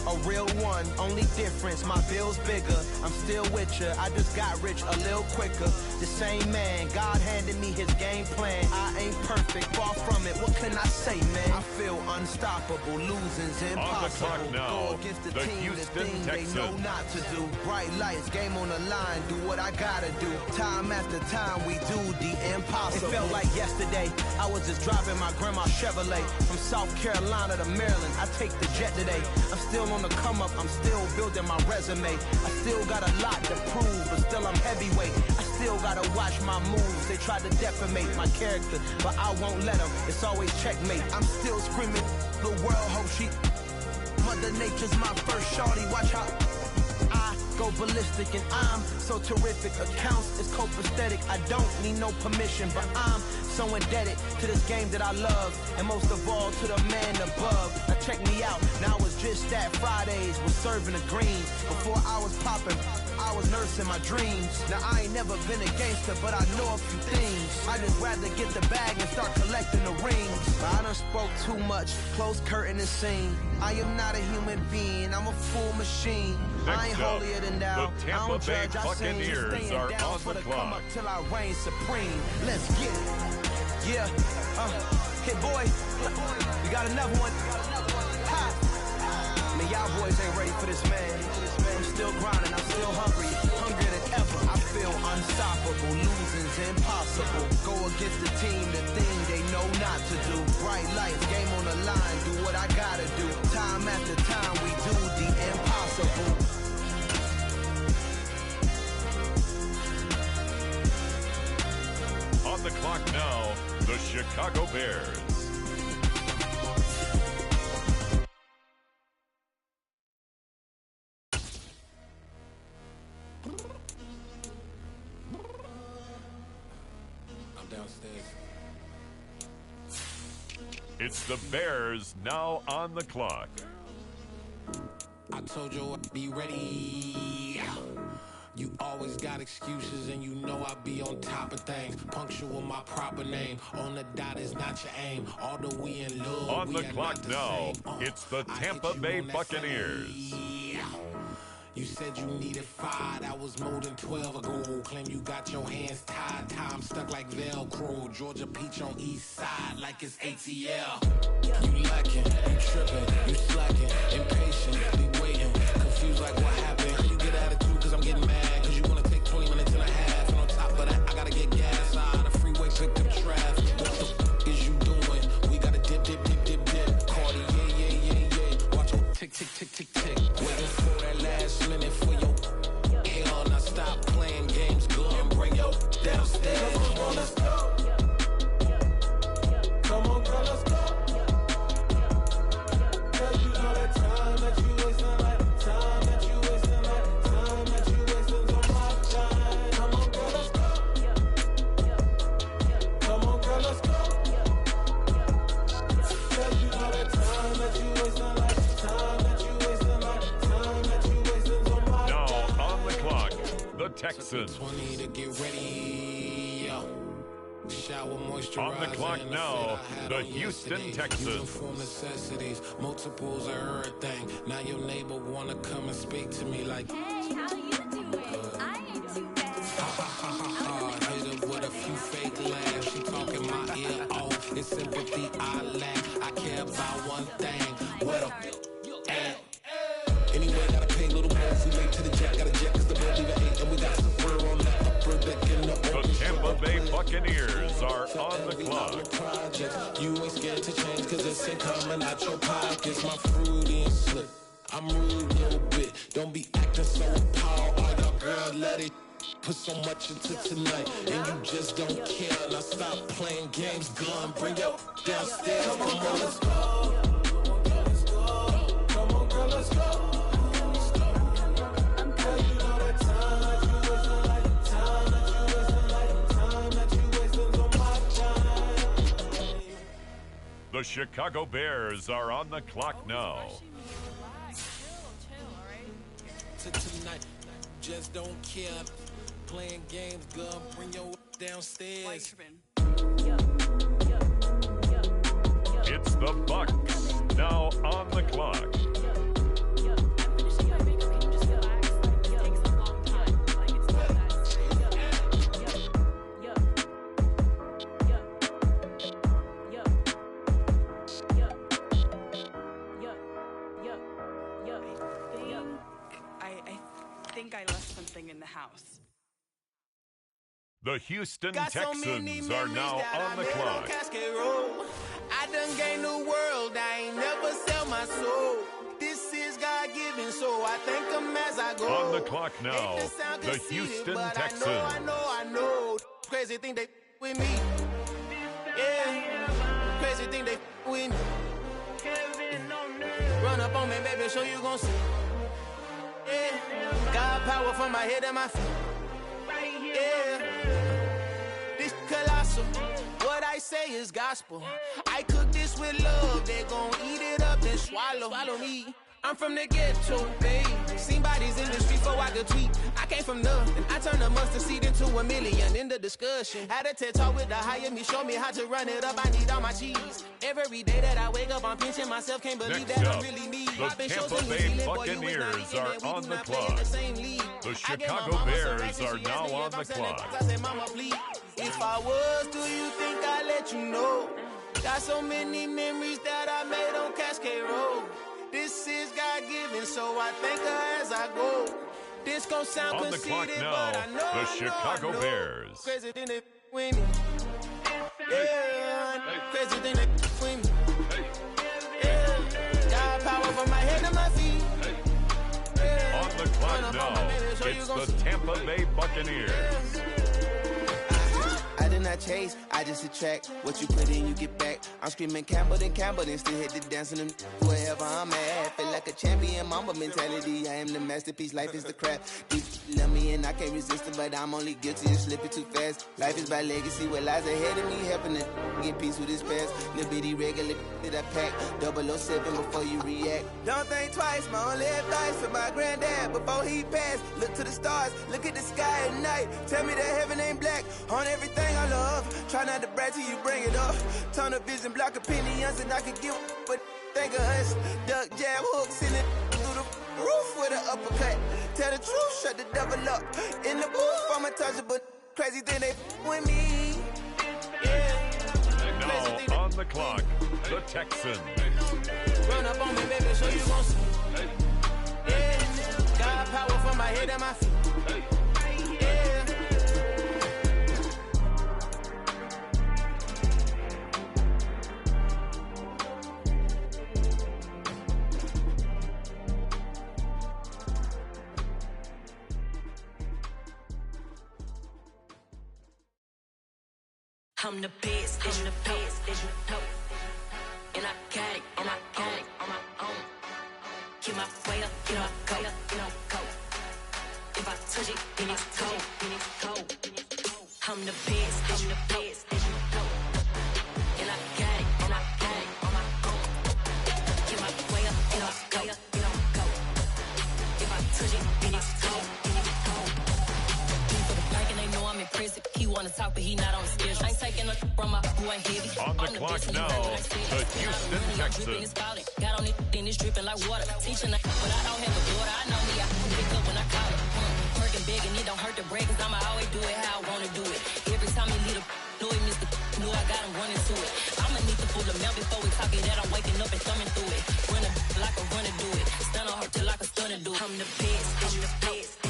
A real one, only difference, my bill's bigger. I'm still with ya, I just got rich a little quicker. The same man, God handed me his game plan. I ain't perfect, far from it, what can I say, man? I feel unstoppable, losing's impossible. On the clock now, Go against the team, Houston the thing Texans. they know not to do. Bright lights, game on the line, do what I gotta do. Time after time, we do the impossible. It felt like yesterday, I was just driving my grandma's Chevrolet from South Carolina to Maryland. I take the jet today. I'm still on the come up, I'm still building my resume. I still got a lot to prove, but still I'm heavyweight. I still got try to watch my moves. They try to defamate my character, but I won't let them. It's always checkmate. I'm still screaming. The world hopes she. Mother Nature's my first shorty. Watch how I go ballistic, and I'm so terrific. Accounts is copacetic. I don't need no permission, but I'm so indebted to this game that I love, and most of all to the man above. Now check me out. Now it's just that Fridays was serving the greens. Before I was popping, I was nursing my dreams. Now I ain't never been a gangster, but I know a few things. I just rather get the bag and start collecting the rings. But I done spoke too much. Close curtain and scene. I am not a human being. I'm a full machine. I ain't holier than thou. The Tampa Bay Buccaneers are on the clock. Till I reign supreme. Let's get it. Yeah. Hey boy, we got another one. Ha. Man, y'all boys ain't ready for this, man. I'm still grinding. I'm still hungry. Hungrier than ever. I feel unstoppable. Losing's impossible. Go against the team, the thing they know not to do. Bright lights, game on the line. Do what I gotta do. Time after time, we do the impossible. On the clock now, the Chicago Bears. I'm downstairs. It's the Bears now on the clock. I told you I'd be ready. You always got excuses and you know I be on top of things. Punctual my proper name. On the dot is not your aim. Although we in love, on the clock now, it's the Tampa Bay Buccaneers. You said you needed 5, that was more than 12 ago. Claim you got your hands tied, time stuck like Velcro. Georgia peach on east side like it's ATL. You lacking, you tripping, you slacking, impatient, be waiting, confused like what happened. How you get attitude cause I'm getting mad, cause you wanna take 20 minutes and a half. And on top of that, I gotta get gas out of the freeway, pick up traffic. What the f is you doing? We gotta dip, dip, dip, dip, dip. Cardi, yeah. Watch your tick, tick, tick, tick, tick. Waiting for that last minute for your hell. Now stop playing games, go and bring your downstairs. Come on, let's go. Come on, girl, let's go. Cause you know that time that you wasting, like time that you wasting, like time that you wasting on my time. Come on, girl, let's go. Come on, girl, let's go. Cause you know that time that you wasting, like time that you wasting, like time that you wasting on my time. Now on the clock, the Texans. 20 to get ready. Shower moisturizer. On the clock now, the Houston Texans. For necessities, multiples of everything. Now your neighbor wanna come and speak to me like, hey, how you doing? I ain't too bad. Hit her with a few fake laughs. She talking my ear off. It's sympathy I lack. I care about one thing. What up? Anyway, gotta pay a little more. If we late to the jet, gotta jet cause the bird leave at 8. And we got some fur on the upper deck in the The Tampa Bay Buccaneers are on the clock. You ain't scared to change cause it's ain't coming out your pockets. My fruity and slip. I'm rude a little bit. Don't be acting so appalled. All y'all girl, let it put so much into tonight. And you just don't care. Now stop playing games. Gun, bring your downstairs. Come on, girl, let's go. Come on, girl, let's go. The Chicago Bears are on the clock now. Tonight, just don't care. Playing games, gun, bring your downstairs. It's the Bucks now on the clock. I think I left something in the house. The Houston Texans are now on the clock. I done gained the world, I ain't never sell my soul. This is God-given so I thank him as I go. On the clock now, the Houston Texans. I know. Crazy thing they with me. Yeah. Crazy thing they with me. Run up on me, baby, show you gon' see. Yeah. God power from my head and my feet. Yeah. This colossal. What I say is gospel. I cook this with love. They gon' eat it up and swallow me. I'm from the ghetto, babe. Seen bodies in the street before I could tweet. I came from nothing. I turned a mustard seed into a million. In the discussion, had a TED talk with the higher me. Show me how to run it up. I need all my cheese. Every day that I wake up, I'm pinching myself. Can't believe Next that up, I'm really me. the Tampa Bay Buccaneers are on the clock. The Chicago Bears are now on the clock. I said, Mama, please. If I was, do you think I'd let you know? Got so many memories that I made on Cascade Road. This is God-given, so I thank her as I go. This gon' sound on the clock now, the Chicago Bears. Crazy thing they with me. Yeah, crazy thing they with me. Yeah, God power from my head to my feet. On the clock now, it's the Tampa Bay Buccaneers. I did not chase, I just attract. What you put in, you get back. I'm screaming Campbell, then still hit the dance and wherever I'm at. Feel like a champion, mamba mentality. I am the masterpiece, life is the crap. Deep love me and I can't resist it, but I'm only guilty of slipping too fast. Life is by legacy, what lies ahead of me, helping to get peace with this past. Little bitty regular that I pack, 007 before you react. Don't think twice, my only advice for my granddad before he passed. Look to the stars, look at the sky at night. Tell me that heaven ain't black on everything I love. Try not to brag till you bring it up. Tunnel vision, block opinions, and I can give but think of us. Duck, jab, hooks in it through the roof with an uppercut. Tell the truth, shut the devil up. In the booth, I'm untouchable. Crazy thing they with me. Yeah. And now on the clock, the Texans. Run up on me, baby, so you gon' see. Yeah. God power from my head and my feet. Yeah. I'm the best, I'm the best, as you know. And I got it, on my own. Keep my way up, you know, go. If I touch it, then it's cold. I'm the best, as you know. And I got it, on my own. Keep my way up, you know, go. If I touch it, then it's cold. For the bank and they know I'm impressive. He wanna talk, but he not on the schedule. I ain't taking a from my who ain't heavy. On the clock now, the Houston Texans. Got on it, then it's dripping like water. Teaching that, but I don't have a daughter. I know me, I can pick up when I call her. Working big and it don't hurt to break, cause I'ma always do it how I wanna do it. Every time he lead a know he missed the knew I got him running to it. I'ma need to pull the mouth before we talk it that I'm waking up and thumbing through it. Run a like a runner do it. Stun on her till like a stunner do it. I'm the best, I'm the best.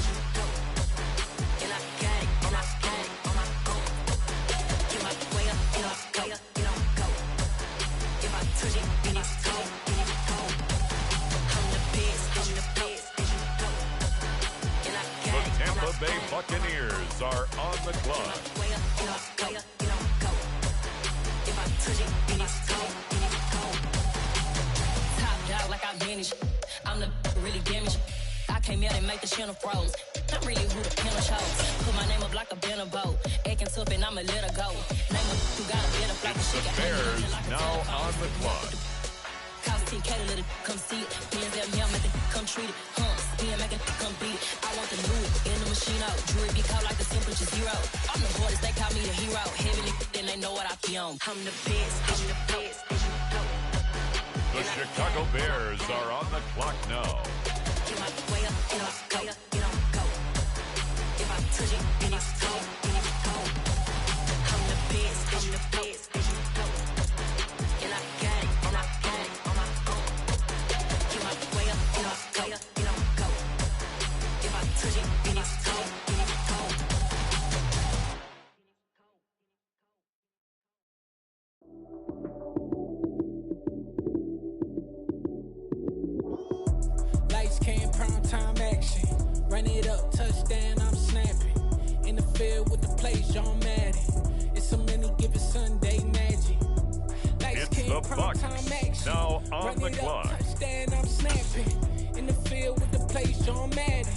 And I got it, on my own. Get my way up, you know, go. If I touch it, then it's cold. I'm the best, and I got the Tampa Bay Buccaneers are on the clock. Way up, you know, go. If I touch it, then it's cold. Top dog like I manage. I'm the really damaged. I came out and make the channel froze. I'm really who the piano chose. Put my name up like a banner boat. Acting tough and I'ma let her go. Name up who got a better flight. The Bears now on the clock. Cause TK to let it come see it. Hands at me, I'm at the come treat it. Spin, make it come beat it. I want the new in the machine out. Jewelry be called like the temperature zero. I'm the hardest, they call me the hero. Heavy then they know what I be on. I'm the best, The Chicago Bears are on the clock now. Get my way up, you know, go. If I touch it, then it's cold. I'm the best, and I got it, on my own. Get my way up, you know, go. If I touch it, then it's cold. Lights can't burn touchdown, I'm snapping. In the field with the plays, John Madden. It's a many given Sunday magic. It's the Bucks now on the clock. Touchdown, I'm snapping. In the field with the plays, John Madden.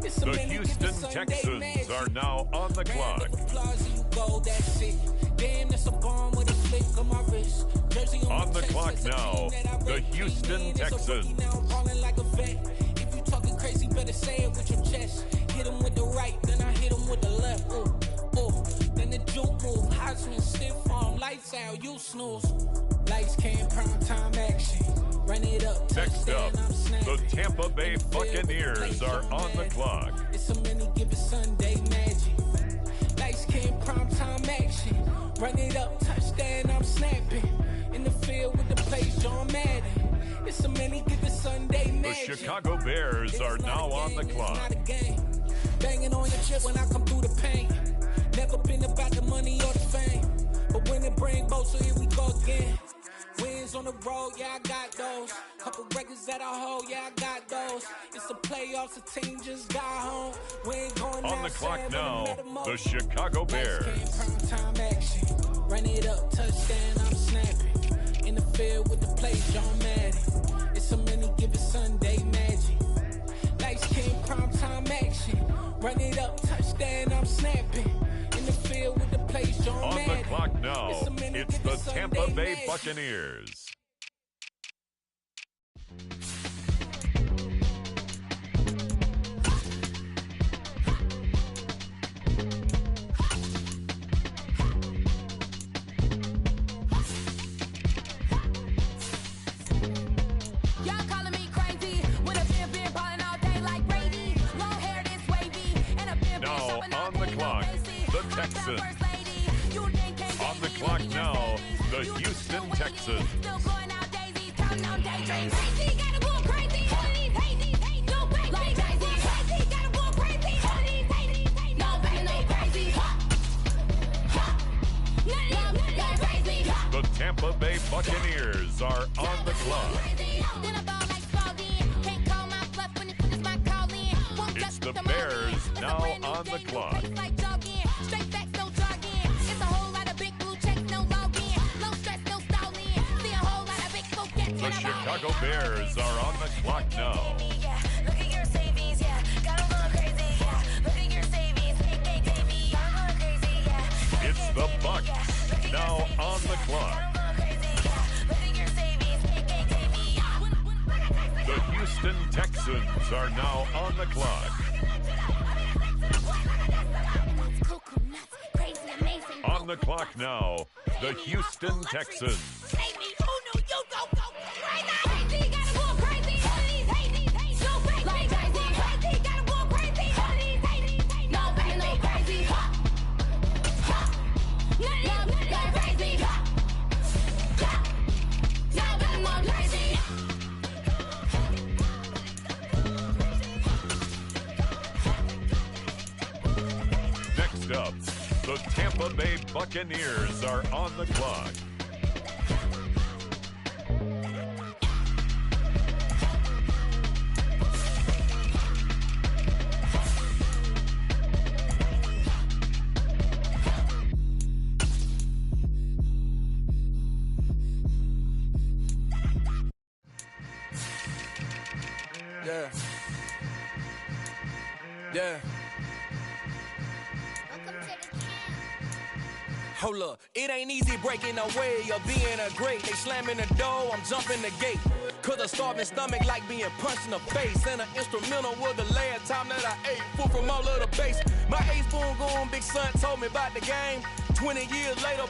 It's a The Houston Texans are now on the clock. Plaza, you go, that's it. Damn, that's a bomb with a flick on my wrist. Jersey On the chest, clock that's a now, team that I the rep. Houston It's a rookie Texans. now, I'm ballin' like a vet. If you talking crazy, better say it with your chest. Hit him with the right, then I hit him with the left. Then the juke move. Heisman stiff arm, lights out, you snooze. Lights came, prime time action. Run it up, Next up, touchdown, I'm snapping. the Tampa Bay Buccaneers are on the clock. It's a many given Sunday magic. Lights came, prime time action. Run it up, touchdown, I'm snapping. In the field with the plays, John Madden. It's a many given Sunday The magic. Chicago Bears are now on the clock. Not a game. Banging on your chip when I come through the pain. Never been about the money or the fame. But when it bring both, so here we go again. Wins on the road, yeah, I got those. Couple records that I hold, yeah, I got those. It's the playoffs, the team just got home. We ain't going On the clock outside, now, but I'm at the a Chicago Bears. prime time action. Run it up, touchdown, I'm snapping. In the field with the plays, John Madden. It's a many given Sunday magic. Lights came, prime time action. Run it up, touchdown, I'm snapping. In the field with the plays, John On Madden. the clock now, It's a many it's given the Tampa Sunday Bay magic. Buccaneers. Y'all calling me crazy when I've been balling all day like Brady. Long hair this wavy and I've been Now shopping all on the day clock, Macy. the I'm top Texans. first lady. You think can't On the date me, clock look at your now, savings. the You Houston still waiting, Texans. Still going out daisies, counting on daydreams. Crazy, gotta go crazy. All of these hate, no baby. Like crazy, crazy, gotta go crazy. All of these hate, no baby, no crazy. None of them crazy. The Tampa Bay Buccaneers are on the clock. It's the Bears now on the clock. The Chicago Bears are on the clock now. Look at your savings, yeah. Got 'em going crazy, yeah. Look at your savings, baby. Got 'em going crazy, yeah. It's the Bucks now on the clock. The Houston Texans are now on the clock. On the clock now, the Houston Texans. Next up, the Tampa Bay Buccaneers are on the clock. Yeah. Yeah. Hold up, it ain't easy breaking away or being a great. They slamming the door, I'm jumping the gate. Cause a starving stomach like being punched in the face. And an instrumental was the last time that I ate food from all of the base. My ace boom goon, big son told me about the game. 20 years later,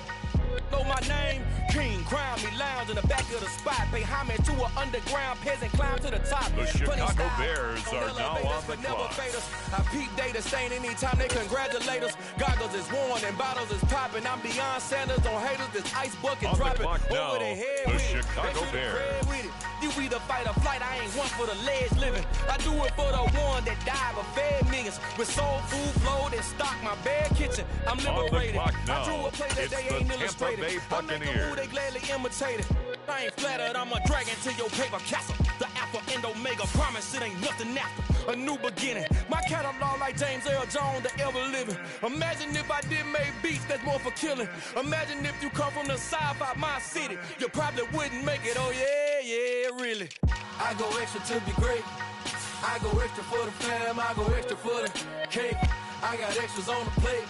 know my name. King, crown me, lounge in the back of the spot. Pay homage to an underground peasant, climb to the top. The Funny Chicago style, Bears are now on the but never clock. fade us. I peep data stain anytime they congratulate us. Goggles is worn and bottles is popping. I'm Deion Sanders on haters, this ice bucket On the dropping. clock now, Over their head the with it. Chicago They should Bears. pray with it. You either fight or flight, I ain't one for the ledge living. I do it for the one that died but fed millions. With soul food flowed and stocked my bare kitchen. I'm On the liberated. clock I now, drew a play that it's they the ain't Tampa illustrated. Bay I make a Buccaneers. move they gladly imitated. I ain't flattered, I'm a dragon to your paper castle. The alpha and omega, promise it ain't nothing after. a new beginning. My catalog like James Earl Jones, the ever living. Imagine if I did make beats that's more for killing. Imagine if you come from the south out my city, you probably wouldn't make it. Oh yeah, really. I go extra to be great. I go extra for the fam. I go extra for the cake. I got extras on the plate.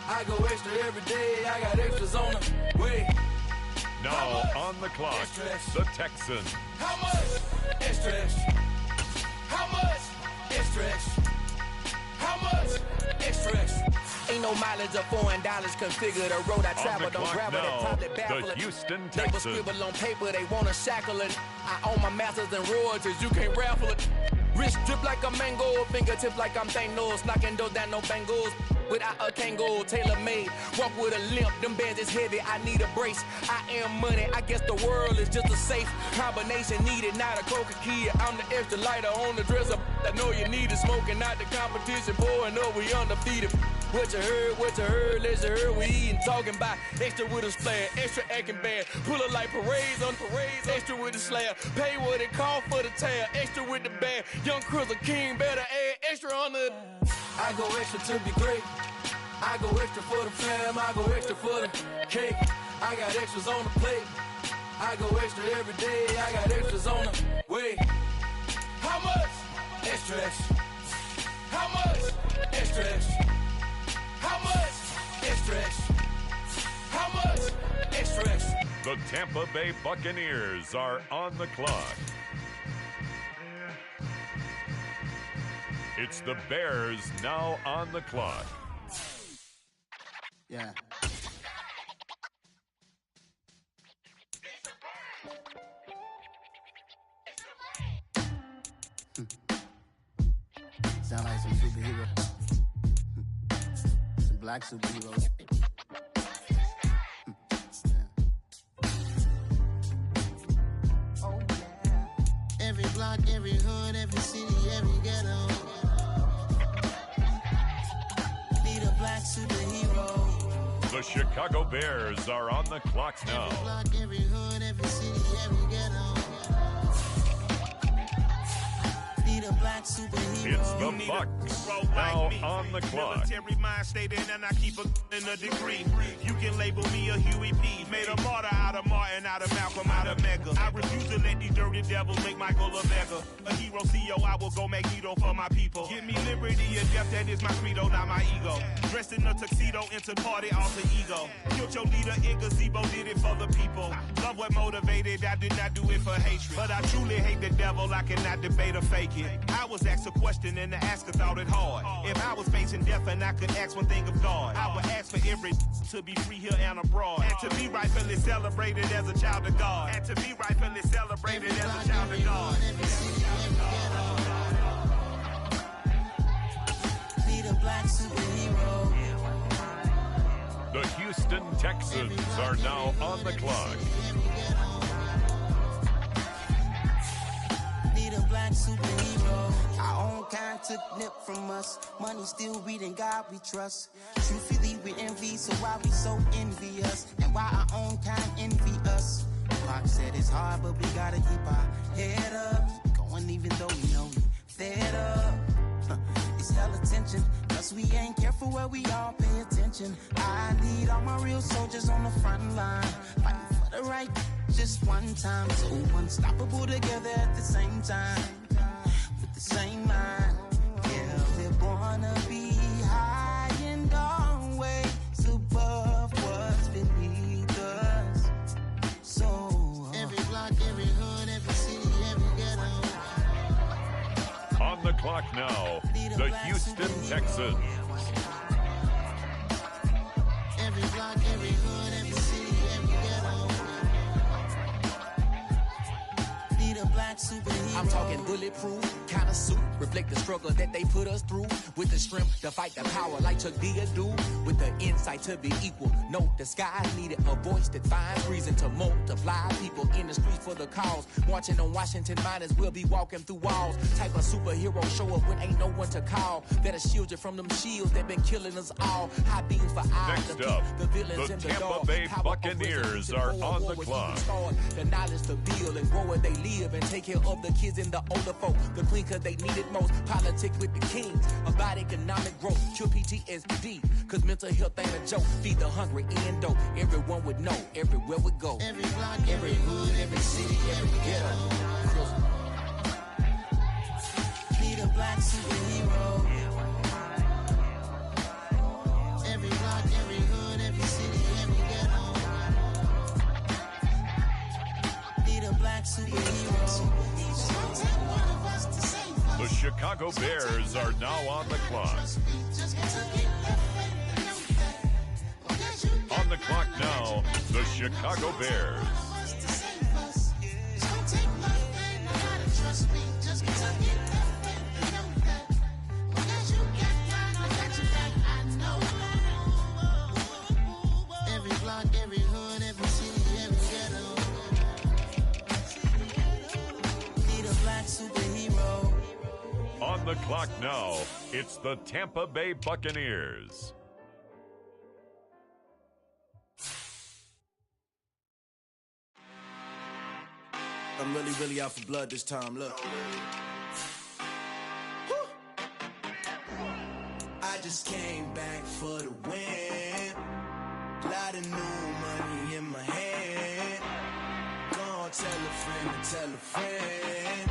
I go extra every day. I got extras on the way. Now on the clock, the Texans. How much? Extra, extra. How much? Extra, extra. How much? Extra, extra. Ain't no mileage of $4 configure the road I travel. Don't gravel that probably baffle it. The Houston They will Texans. scribble on paper, they want to shackle it. I own my masters and royalties, you can't raffle it. Wrist drip like a mango, fingertips like I'm Thanos, knocking those down no bangles. Without a Kango, tailor-made, walk with a limp, them bands is heavy, I need a brace. I am money, I guess the world is just a safe combination needed, not a coca key. I'm the extra lighter on the dresser, I know you need it, smoking out the competition, pouring up, we undefeated. What you heard, let's hear we eating, talking about extra with a splash, extra acting bad, pull it like parades on parades, extra with the slab, pay what it cost for the tab, extra with the bag, young Chris a king, better add extra on the. I go extra to be great. I go extra for the fam. I go extra for the cake. I got extras on the plate. I go extra every day. I got extras on the way. How much? Extra, extra. How much? Extra, extra. How much? Extra, extra. How much? Extra, extra. The Tampa Bay Buccaneers are on the clock. It's the Bears now on the clock. Yeah. Sound like some superheroes. Some black superheroes. Oh, yeah. Every block, every hood, every city, every ghetto. Need a black superhero. The Chicago Bears are on the clock now. Every block, every hood, every city, every ghetto. Need a black superhero. It's the Bucks now on the clock. Military mind state and I keep in a degree. You can label me a Huey P. Made a martyr out of Martin, out of Malcolm, out of Mega. I refuse to let these dirty devils make Michael a beggar. A hero CEO, I will go Magneto for my people. Give me liberty or death, that is my credo, not my ego. Dressed in a tuxedo, into party, alter ego. Killed your leader in gazebo, did it for the people. Love what motivated, I did not do it for hatred. But I truly hate the devil, I cannot debate or fake it. I was asked a question and the asker thought it hard. If I was facing death and I could ask one thing of God, I would ask for every to be free here and abroad. And to be rightfully celebrated as a child of God. And to be rightfully celebrated as a child of God. Need a black superhero. The Houston Texans are now on the clock. Need a black superhero. Our own kind took nip from us. Money still reading God we trust. Truthfully we envy, so why we so envious? And why our own kind envy us? Pac said it's hard, but we gotta keep our head up. Going even though we know we fed up. It's hella tension, cause we ain't careful where we all pay attention. I need all my real soldiers on the front line, fighting for the right just one time. So unstoppable together at the same time, with the same mind. Yeah, we're gonna be high and always above what's beneath us. So every block, every hood, every city, every ghetto. On the clock now, the Houston Texans. Every block, every hood, every city, every ghetto. Need a black superhero. I'm talking bulletproof, kind of suit, reflect the struggle that they put us through. With the strength to fight the power like Chuck D do. With the insight to be equal. No, the sky needed a voice that finds reason to multiply. People in the streets for the cause. Marching on Washington, might as well be walking through walls. Type of superhero show up when ain't no one to call. That'll shield you from them shields that been killing us all. High beams for eyes. Next up, the villains the in the Tampa dog. Bay Power Buccaneers are on the clock. The knowledge to build and grow where they live and take care of the kids and the older folk. The clean team cause they need it most. Politics with the kings about economic growth. Cure PTSD cause mental health ain't a joke. Feed the hungry and dope. Everyone would know everywhere we go. Every block, every hood, every city, every ghetto. Be the black superhero. Every block, every hood, every city, every ghetto. Be the black superhero. The Chicago Bears are now on the clock. On the clock now, the Chicago Bears. Every block, every hood, every city, every ghetto. Be the black superhero. On the clock now, it's the Tampa Bay Buccaneers. I'm really out for blood this time, look. I just came back for the win. Lot of new money in my hand. Gonna tell a friend to tell a friend.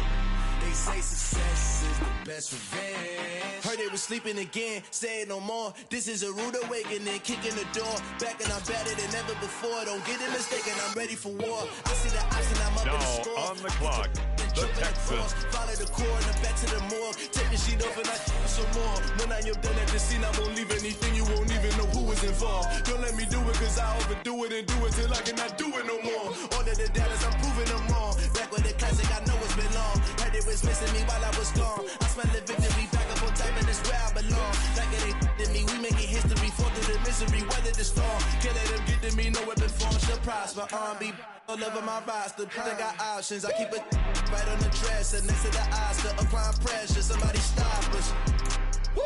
They say success is the best revenge. Heard they was sleeping again, say it no more. This is a rude awakening, kicking the door. Back and I'm better than ever before. Don't get it mistaken, I'm ready for war. I see the option, I'm up in the score. Now on the clock, the Texans. Follow the core and the back to the morgue. Take the sheet off and I some more. When I am done at the scene, I won't leave anything. You won't even know who was involved. Don't let me do it cause I overdo it and do it till I cannot do it no more. All of the Dallas, I'm proving them wrong. Back with the classic, I know it's been long. Heard it was missing me while I was gone. I smell the victory back up on time and it's where I belong. Like it ain't to me, we making history. Fall through the misery, weather the storm. Can't let them get to me, no weapon form shall prosper. R&B all over my roster. I got options, I keep it right on the dresser. Next to the Oscar, applying pressure. Somebody stop us. Woo!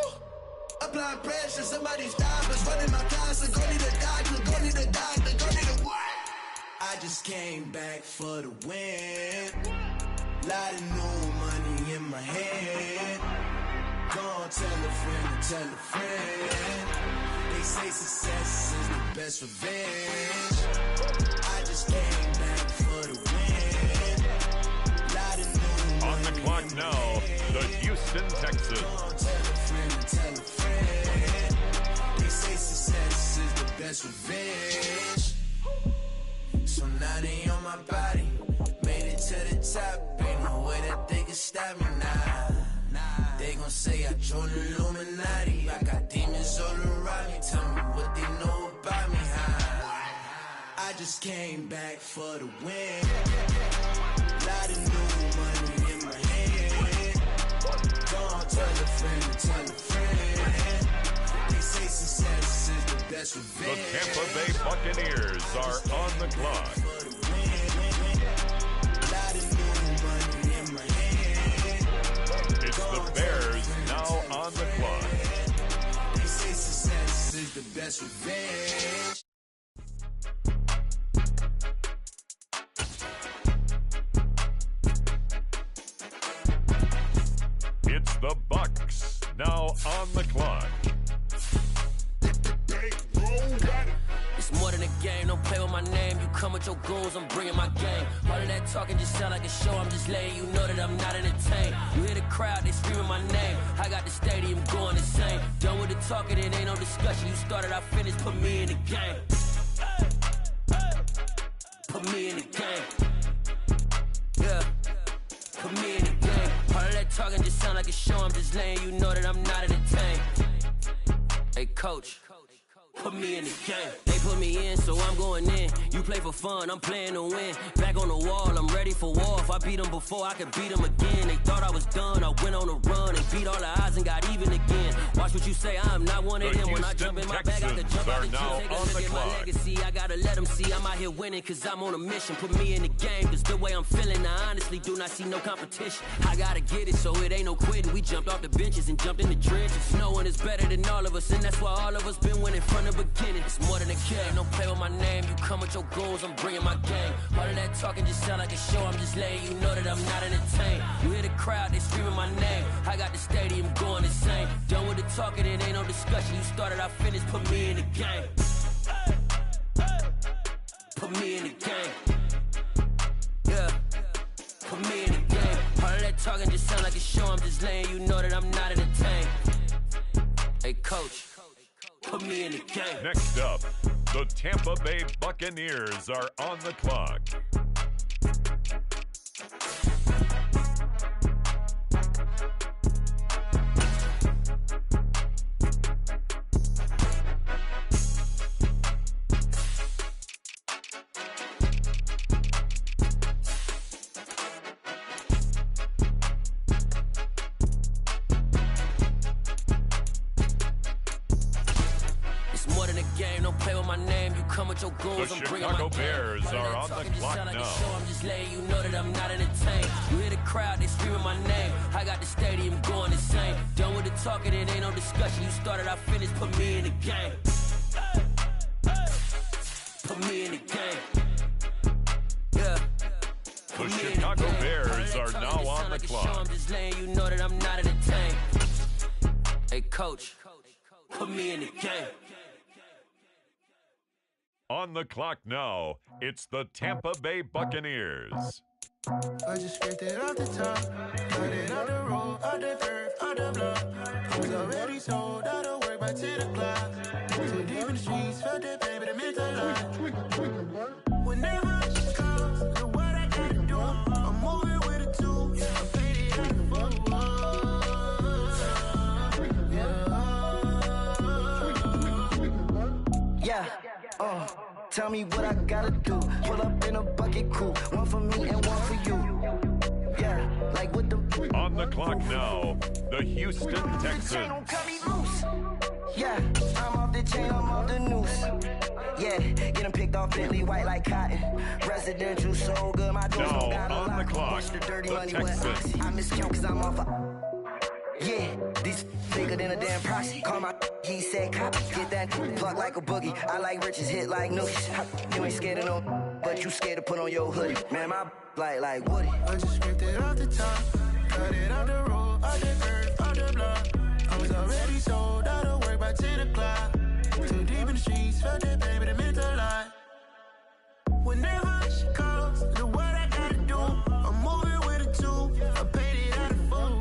Applying pressure, somebody stop us. Running my closet, go need a doctor, go need a doctor, go need a what? I just came back for the win. Lot of new money in my hand. Gonna tell a friend to tell a friend. They say success is the best revenge. I just came back for the win. Lot of new on the clock now, the Houston Texans. Gonna tell a friend to tell a friend. They say success is the best revenge. So now they on my body. Made it to the top. Ain't no way that they can stop me now. They gon' say I joined the Illuminati. I got demons all around me. Tell me what they know about me, huh? I just came back for the win. Lot of new money in my hand. Gonna tell a friend to tell a friend. They say success is the best revenge. The Tampa Bay Buccaneers are on the clock. It's the Bears now on the clock. They say success is the best revenge. It's the Bucks now on the clock. It's more than a game, don't play with my name. You come with your goons, I'm bringing my game. All of that talking just sound like a show, I'm just letting you know that I'm not entertained. You hear the crowd, they screaming my name. I got the stadium going insane. Done with the talking, it ain't no discussion. You started, I finished, put me in the game. Put me in the game. Yeah, put me in the game. All of that talking just sound like a show, I'm just letting you know that I'm not entertained. Hey, coach. Put me in the game. They put me in, so I'm going in. You play for fun, I'm playing to win. Back on the wall, I'm ready for war. If I beat them before, I could beat them again. They thought I was done, I went on a run and beat all the odds and got even again. Watch what you say, I'm not one of them. When I jump in my bag, I could jump out the gym. Take a look at my legacy, I gotta let them see I'm out here winning, cause I'm on a mission. Put me in the game, cause the way I'm feeling, I honestly do not see no competition. I gotta get it, so it ain't no quitting. We jumped off the benches and jumped in the trenches. No one is better than all of us, and that's why all of us been winning from the beginning. It's more than a kill. game, don't play with my name. You come with your goals, I'm bringing my game. All of that talking just sound like a show. I'm just letting you know that I'm not entertained. You hear the crowd, they screaming my name. I got the stadium going insane. Done with the talking, it ain't no discussion. You started, I finished, put me in the game. Put me in the game. Yeah. Put me in the game. All of that talking just sound like a show. I'm just letting you know that I'm not entertained. Hey, coach, put me in the game. Next up, the Tampa Bay Buccaneers are on the clock. Your goals, the Chicago Bears are on the clock now. I'm just letting you know that I'm not entertained. You hear the crowd, they screaming my name. I got the stadium going insane. Done with the talking, it ain't no discussion. You started, I finished, put me in the game. Put me in the game. Yeah. The Chicago Bears are now on the clock. I'm just letting you know that I'm not entertained. Hey, coach, put me in the game. On the clock now, it's the Tampa Bay Buccaneers. I just scraped it off the top, cut it on the road, on the curve, on the block. I was already sold out of work by 10 o'clock. Too deep in the streets, felt that pain, but it meant a lot. Whenever she calls, know what I gotta do. I'm moving with a two, I paid it out the phone. Yeah. Tell me what I gotta do. Pull up in a bucket crew, one for me and one for you. Yeah, like with the. On the clock now, the Houston Texans. Yeah, I'm off the chain, I'm off the noose. Yeah, getting picked off Bentley white like cotton. Residential so good, my doors don't got a lock. On the clock, Push the dirty money Texans. with oxy. I miscount cause I'm off a. Yeah, these bigger than a damn proxy. Call my he said copy. Get that plug like a boogie. I like riches, hit like nookies. You ain't scared of no, but you scared to put on your hoodie. Man, my like Woody. I just scraped it off the top, cut it on the road, on the curve, on the block. I was already sold out of work by 10 o'clock. Too deep in the streets, felt that baby, it meant a lot. Whenever she calls, know what I gotta do. I'm moving with a two, I paid it out of full.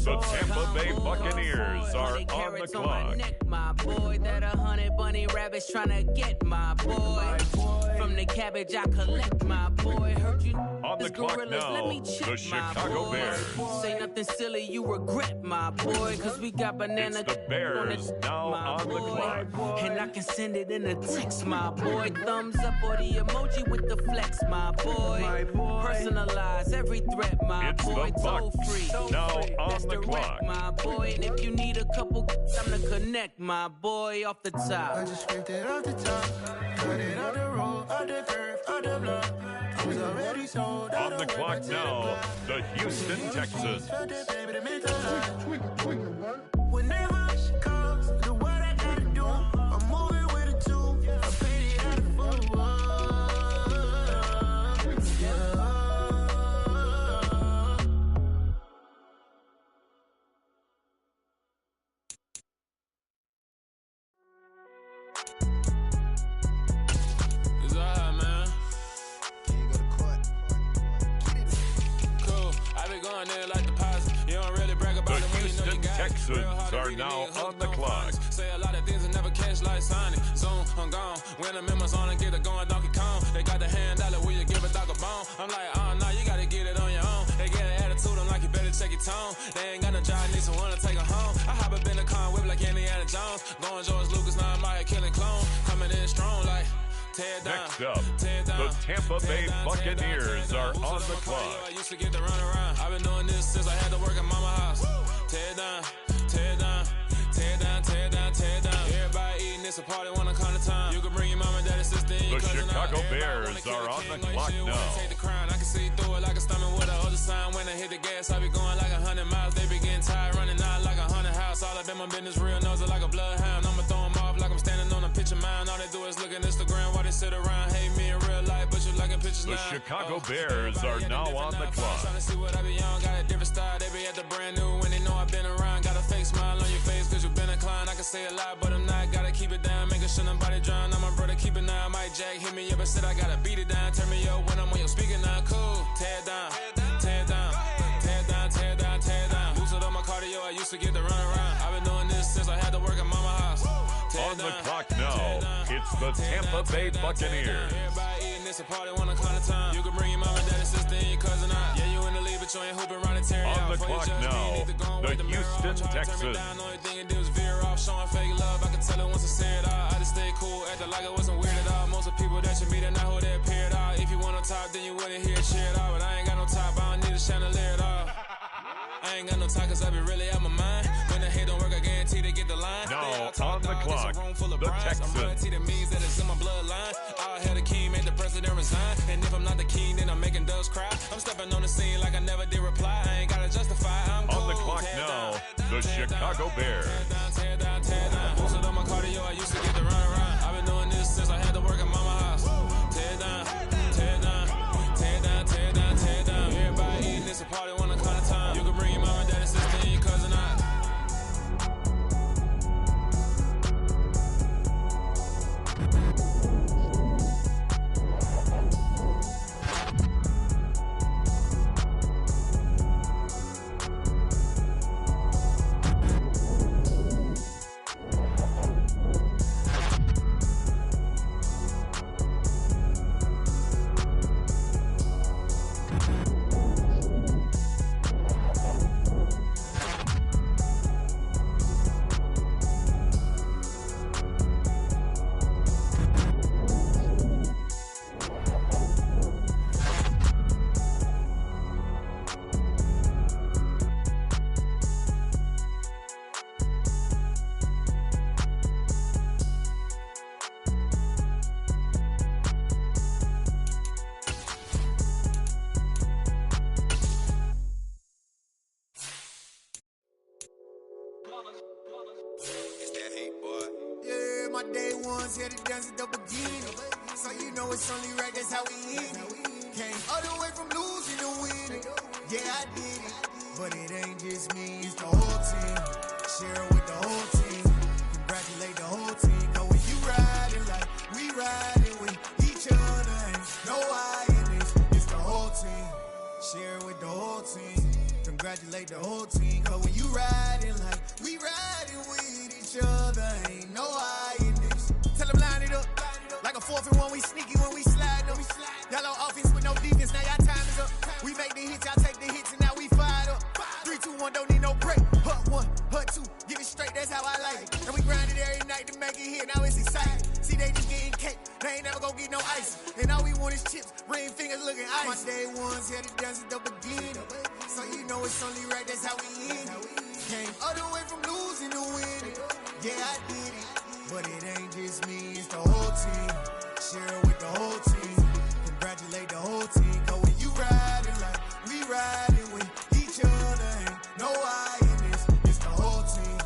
The Tampa Bay Buccaneers are on the clock. My boy, that 100 bunny rabbits tryna get my boy. From the cabbage I collect my boy. Heard you on the clock now, let me check the Chicago Bears. Say nothing silly, you regret my boy. Cause we got banana. It's the Bears now on the clock. And I can send it in a text, my boy. Thumbs up or the emoji with the flex, my boy. Personalize every threat, my it's boy. The Toll free. Now on That's the clock. My boy, and if you need a couple, I'm to connect, my boy, off the top. I just scraped it off the top, cut it on the road, on the curve, on the block. I was already sold out. On the clock now, the Houston Texans. Whenever she calls, know what I gotta do. I'm moving with a two, I paid it out of full. Texans are now on the clock. Say a lot of things and never catch like Sonic. Zoom, I'm gone. When I'm in my zone and get it going, Donkey Kong. They got the hand dollar, will you give a dog a bone? I'm like, oh, no, you gotta get it on your own. They get an attitude, I'm like, you better check your tone. They ain't got no job, need someone to take her home. I hop up in the car, whip like Indiana Jones. Going George Lucas, now I'm out killing clone. Coming in strong like. Next up, the Tampa Bay Buccaneers are on the clock. I used to get to run around. I've been doing this since I had to work at mama house. Tear down, tear down, tear down, tear down, tear down. Everybody eating, it's a party, wanna come to time. You can bring your mama, daddy, sister, and your cousin. The Chicago Bears are on the clock now. Take the crown, I can see through it like a stomach with a other sign. When I hit the gas, I be going like 100 miles. my business real, nosy like a bloodhound. I'ma throw them off like I'm standing on a picture mound. All they do is look at Instagram while they sit around. Hate me in real life, but you liking pictures now. The Chicago Bears are now on the clock. Trying to see what I be on, got a different style. They be at the brand new when they know I've been around. Got a fake smile on your face cause you been inclined. I can say a lot, but I'm not. Gotta keep it down, making sure nobody drown. I'm my brother, keep it now. Mike Jack hit me up and said I gotta beat it down. Turn me up when I'm on your speaker now. Cool, tear it down, tear it down, tear it down, tear it down, tear it down. Boosted on my cardio, I used to get to run around. I've been doing this since I had to work at mama house. On the clock now, it's the Tampa Bay Buccaneers. Everybody eating this a party, wanna kind of time. You can bring your mama, daddy, sister, and your cousin out. Yeah, you in the league, but you ain't hooping around and tearing out. On the clock now, the Houston Texans. Only thing it do is veer off, showing fake love. I can tell it once I say it all. I just stay cool, acting like it wasn't weird at all. Most of the people that you meet are not who they appear at all. If you want on top, then you wouldn't hear shit at all. But I ain't got no top, I don't need a chandelier at all. I ain't got no time cause I be really out my mind. When the hate don't work, I guarantee they get the line. Now on the clock, the Texans. Royalty, that means that it's in my bloodline. All hell the king, made the president resign. And if I'm not the king, then I'm making doves cry. I'm stepping on the scene like I never did reply. I ain't gotta justify, I'm cool. On the clock now, the Chicago Bears. Tear down, tear down. Boosted on my cardio, I used to get to run around. I've been doing this since I had to work at mama house. Tear down, tear down, tear down, tear down, tear down. Everybody eating this a party, one kind of time. You can bring your mama, daddy, sister, and your cousin out. my day ones here to dance at the beginning. So you know it's only right, that's how we end it. Came all the way from losing to winning. Yeah, I did it. But it ain't just me, it's the whole team. Share with the whole team. Congratulate the whole team. Cause when you riding like we riding with each other, ain't no I in this. It's the whole team. Share with the whole team. Congratulate the whole team. Cause when you riding like we riding with each other, ain't no I in this. Tell them line it up. Like a 4th and 1, we sneaky when we slide up. Y'all on offense with no defense, now y'all time is up. We make the hits, y'all take the hits, and now we fired up. 3, 2, 1, don't need no break. Hut 1, hut 2, get it straight, that's how I like it. And we grind it every night to make it hit, now it's exciting. See, they just getting cake, they ain't never gonna get no ice. And all we want is chips, ring fingers looking ice. My day ones here to dance at the beginning. So you know it's only right, that's how we end it. Came all the way from losing to winning. Yeah, I did it. But it ain't just me, it's the whole team. Share with the whole team. Congratulate the whole team. Cause when you riding like we riding with each other, ain't no I in this. It's the whole team.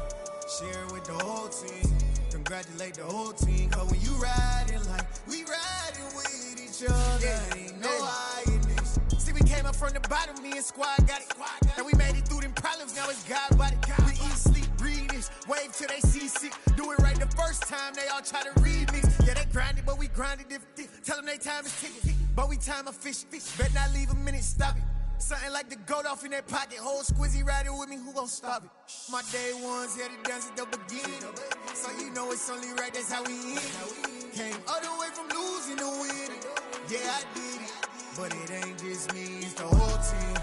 Share with the whole team. Congratulate the whole team. Cause when you riding like we riding with each other, ain't no I in this. See, we came up from the bottom, me and squad got it. And we made it through them problems, now it's God about it. We eat, sleep, breathe this, wave till they see sick. Do it right the first time, they all try to remix. Yeah, they grinded, but we grinded different. Tell them they time is ticking, but we time a fish. Bet not leave a minute, stop it. Something like the goat off in that pocket. Whole squizzy riding with me, who gon' stop it? My day ones here to dance at the beginning. So you know it's only right, that's how we end it. Came all the way from losing to winning. Yeah, I did it. But it ain't just me, it's the whole team.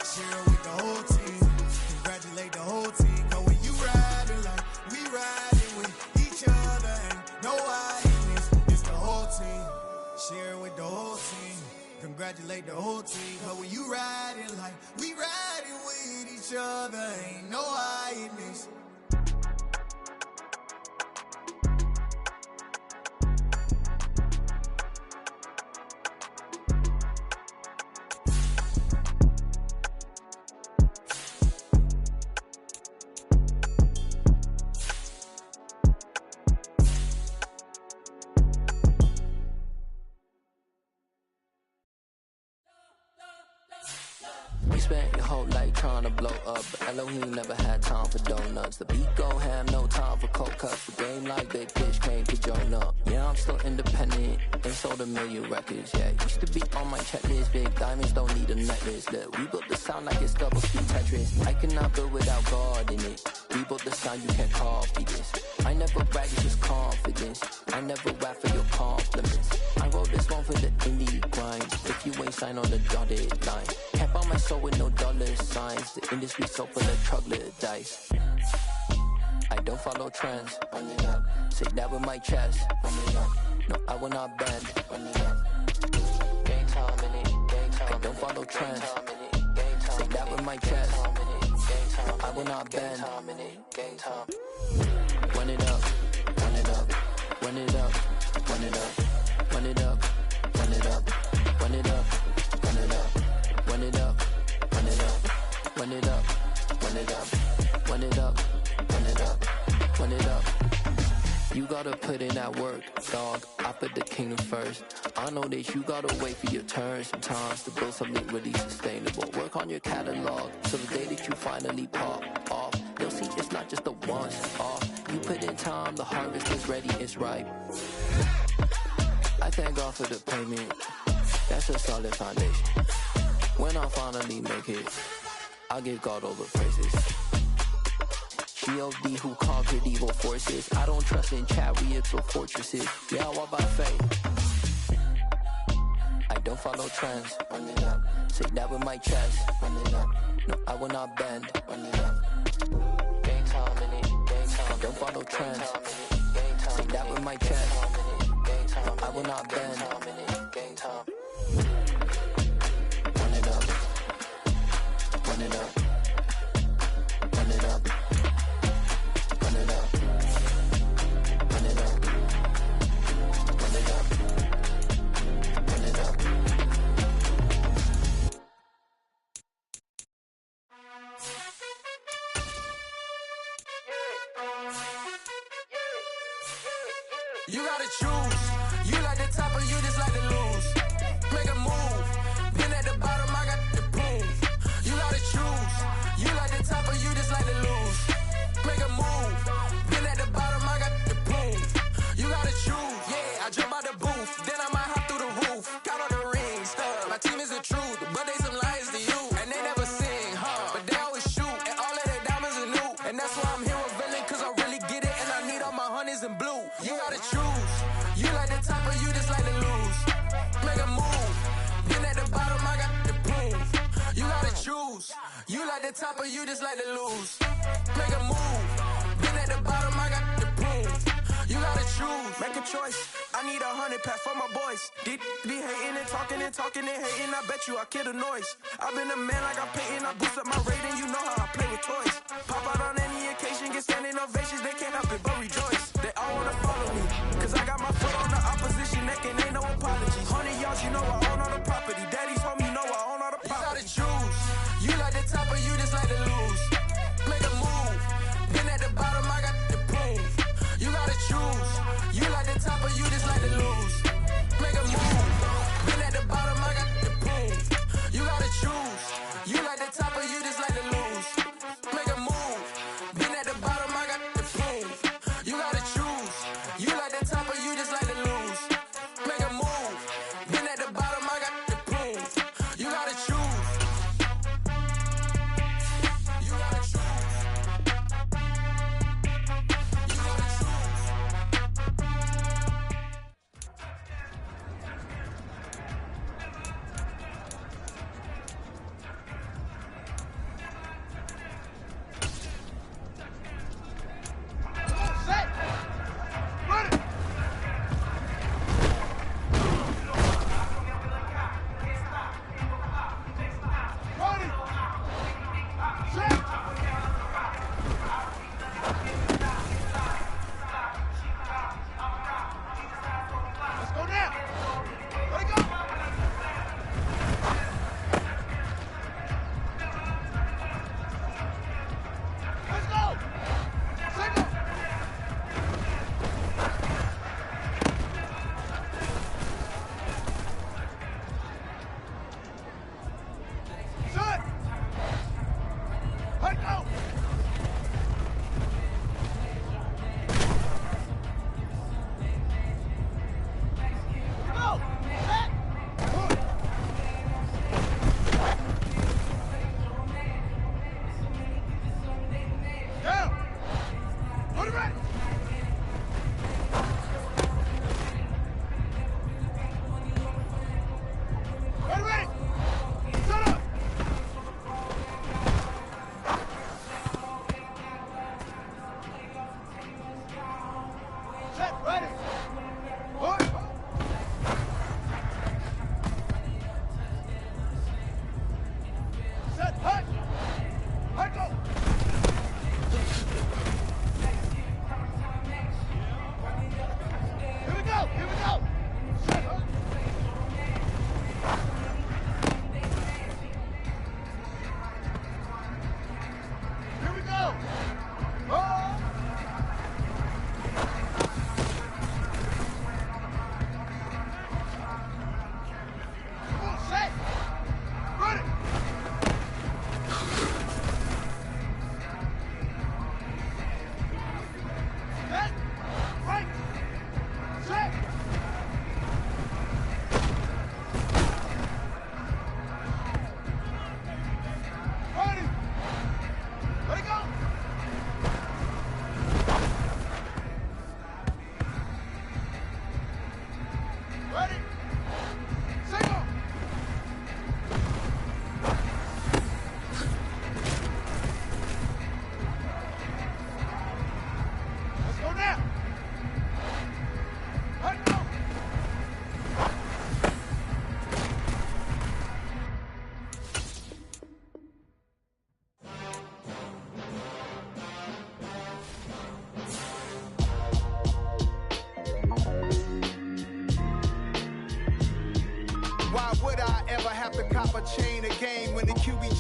Share with the whole team. Congratulate the whole team. Cause when you riding like we riding with each other, ain't no I in this. It's the whole team. Share with the whole team. Congratulate the whole team. Cause when you riding like we riding with each other, ain't no I in this. whole life trying to blow up, but Elohim never had time for donuts. The beat go ham, no time for cold cuts. The game like big fish came to join up. Yeah, I'm still independent, ain't sold a million records. Yeah, used to be on my checklist. Big diamonds don't need a necklace. Look, we built the sound like it's double speed Tetris. I cannot build without God in it. We built the sound, you can't copy this. I never brag, it's just confidence. I never rap for your compliments. I wrote this one for the indie grind. If you ain't signed on the dotted line, can't buy my soul with no dollar signs. The industry so full of troglodytes. I don't follow trends. Say that with my chest. No, I will not bend. Gang time in it. I don't follow trends. Say that with my chest. I will not bend. Gang time. Run it up, run it up, run it up, run it up, run it up, run it up, run it up, run it up, run it up, run it up, run it up, run it up, run it up, run it up, run it up. You gotta put in that work, dog. I put the kingdom first. I know that you gotta wait for your turn sometimes to build something really sustainable. Work on your catalog, so the day that you finally pop off, you'll see it's not just a once off. You put in time, the harvest is ready, it's ripe. I thank God for the payment, that's a solid foundation. When I finally make it, I'll give God all the praises. G.O.D. who conquered evil forces. I don't trust in chariots or fortresses. Yeah, I walk by faith. I don't follow trends. Run it up. Say that with my chest. Run it up. No, I will not bend. Run it up. Gang time in it. Gang time. I don't follow trends. Say that with my chest. I will not bend. Gang time. Run it up. Run it up. Run it up. Run it up. Run it up. Run it up. Run it up. You gotta choose. You like the top or you just like to lose. Make a move. Been at the bottom, I got the proof. You gotta choose. You like the top or you just like to lose. Make a move. Been at the bottom, I got the proof. You gotta choose. Yeah, I jump out the booth. Then I might hop through the roof. Count on the rings. My team is the truth, but they some liars to you. And they never sing, huh? But they always shoot. And all of their diamonds are new. And that's why I'm here with Villain, cause I really get it. And I need all my honeys in blue. You gotta choose. You like the top or you just like to lose. Make a move. Been at the bottom, I got the proof. You gotta choose. You like the top or you just like to lose. Make a move. Been at the bottom, I got the proof. You gotta choose. Make a choice. I need 100 pack for my boys. Be hating and talking and hating. I bet you I kill the noise. I've been a man like I'm Peyton. I boost up my rating. You know how I play with toys. Pop out on any occasion, get standing ovations. They can't help it but rejoice. They all wanna follow me, cause I got my foot on the opposition neck and ain't no apologies. 100 yards, you know I own all the property. Daddy's home, you know I own all the property. You gotta choose. You like the top or you just like to lose. Make a move. Been at the bottom, I got the proof. You gotta choose. You like the top or you just like to lose. Make a move. Been at the bottom, I got the proof. You gotta choose. You like the top or you just like to lose.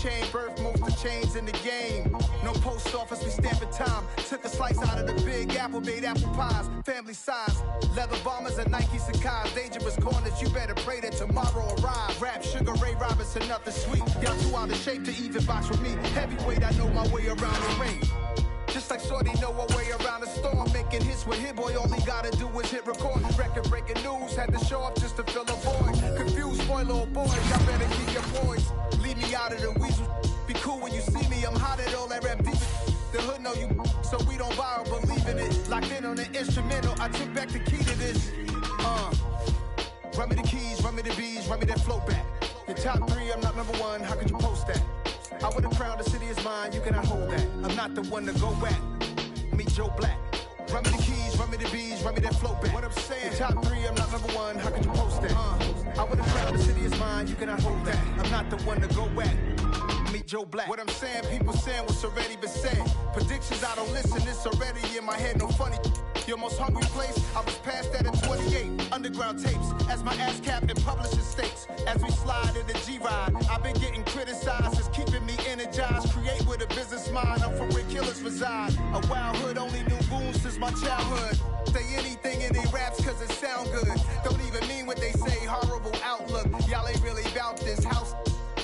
chain, birth most of chains in the game. No post office, we stamping time. Took a slice out of the big apple, made apple pies. Family size, leather bombers and Nike Sacai's. Dangerous corners, you better pray that tomorrow arrives. Rap, Sugar Ray Robinson, nothing sweet. Y'all too out of shape to even box with me. Heavyweight, I know my way around the ring. Just like Shorty know her way around the storm. Making hits with Hit Boy, all he gotta do is hit record. Record breaking news, had to show up just to fill a void. Confused boy, little boy, y'all better keep your poise. Leave me out of the weasel. Be cool when you see me, I'm hot at all that rap deep. The hood know you, so we don't borrow, believe in it. Locked in on the instrumental, I took back the key to this. Run me the keys, run me the bees, run me that flow back. Your top 3, I'm not number 1, how could you post that? I would have crowned the city is mine, you cannot hold that. I'm not the one to go back. Meet Joe Black. Run me the keys, run me the bees, run me that flow back. What I'm saying, your top 3, I'm not number 1, how could you post that? I would have crowned the city is mine, you cannot hold that. I'm not the one to go back. Meet Joe Black. What I'm saying, people saying what's already been said. Predictions, I don't listen, it's already in my head, no funny. Your most hungry place, I was past that at 28. Underground tapes, as my ass cap in publishing states. As we slide in the G-Ride, I've been getting criticized, it's keeping me energized. Create with a business mind, I'm from where killers reside. A wild hood, only knew goons since my childhood. Say anything in they raps cause it sound good. Don't even mean what they say, horrible outlook. Y'all ain't really about this house.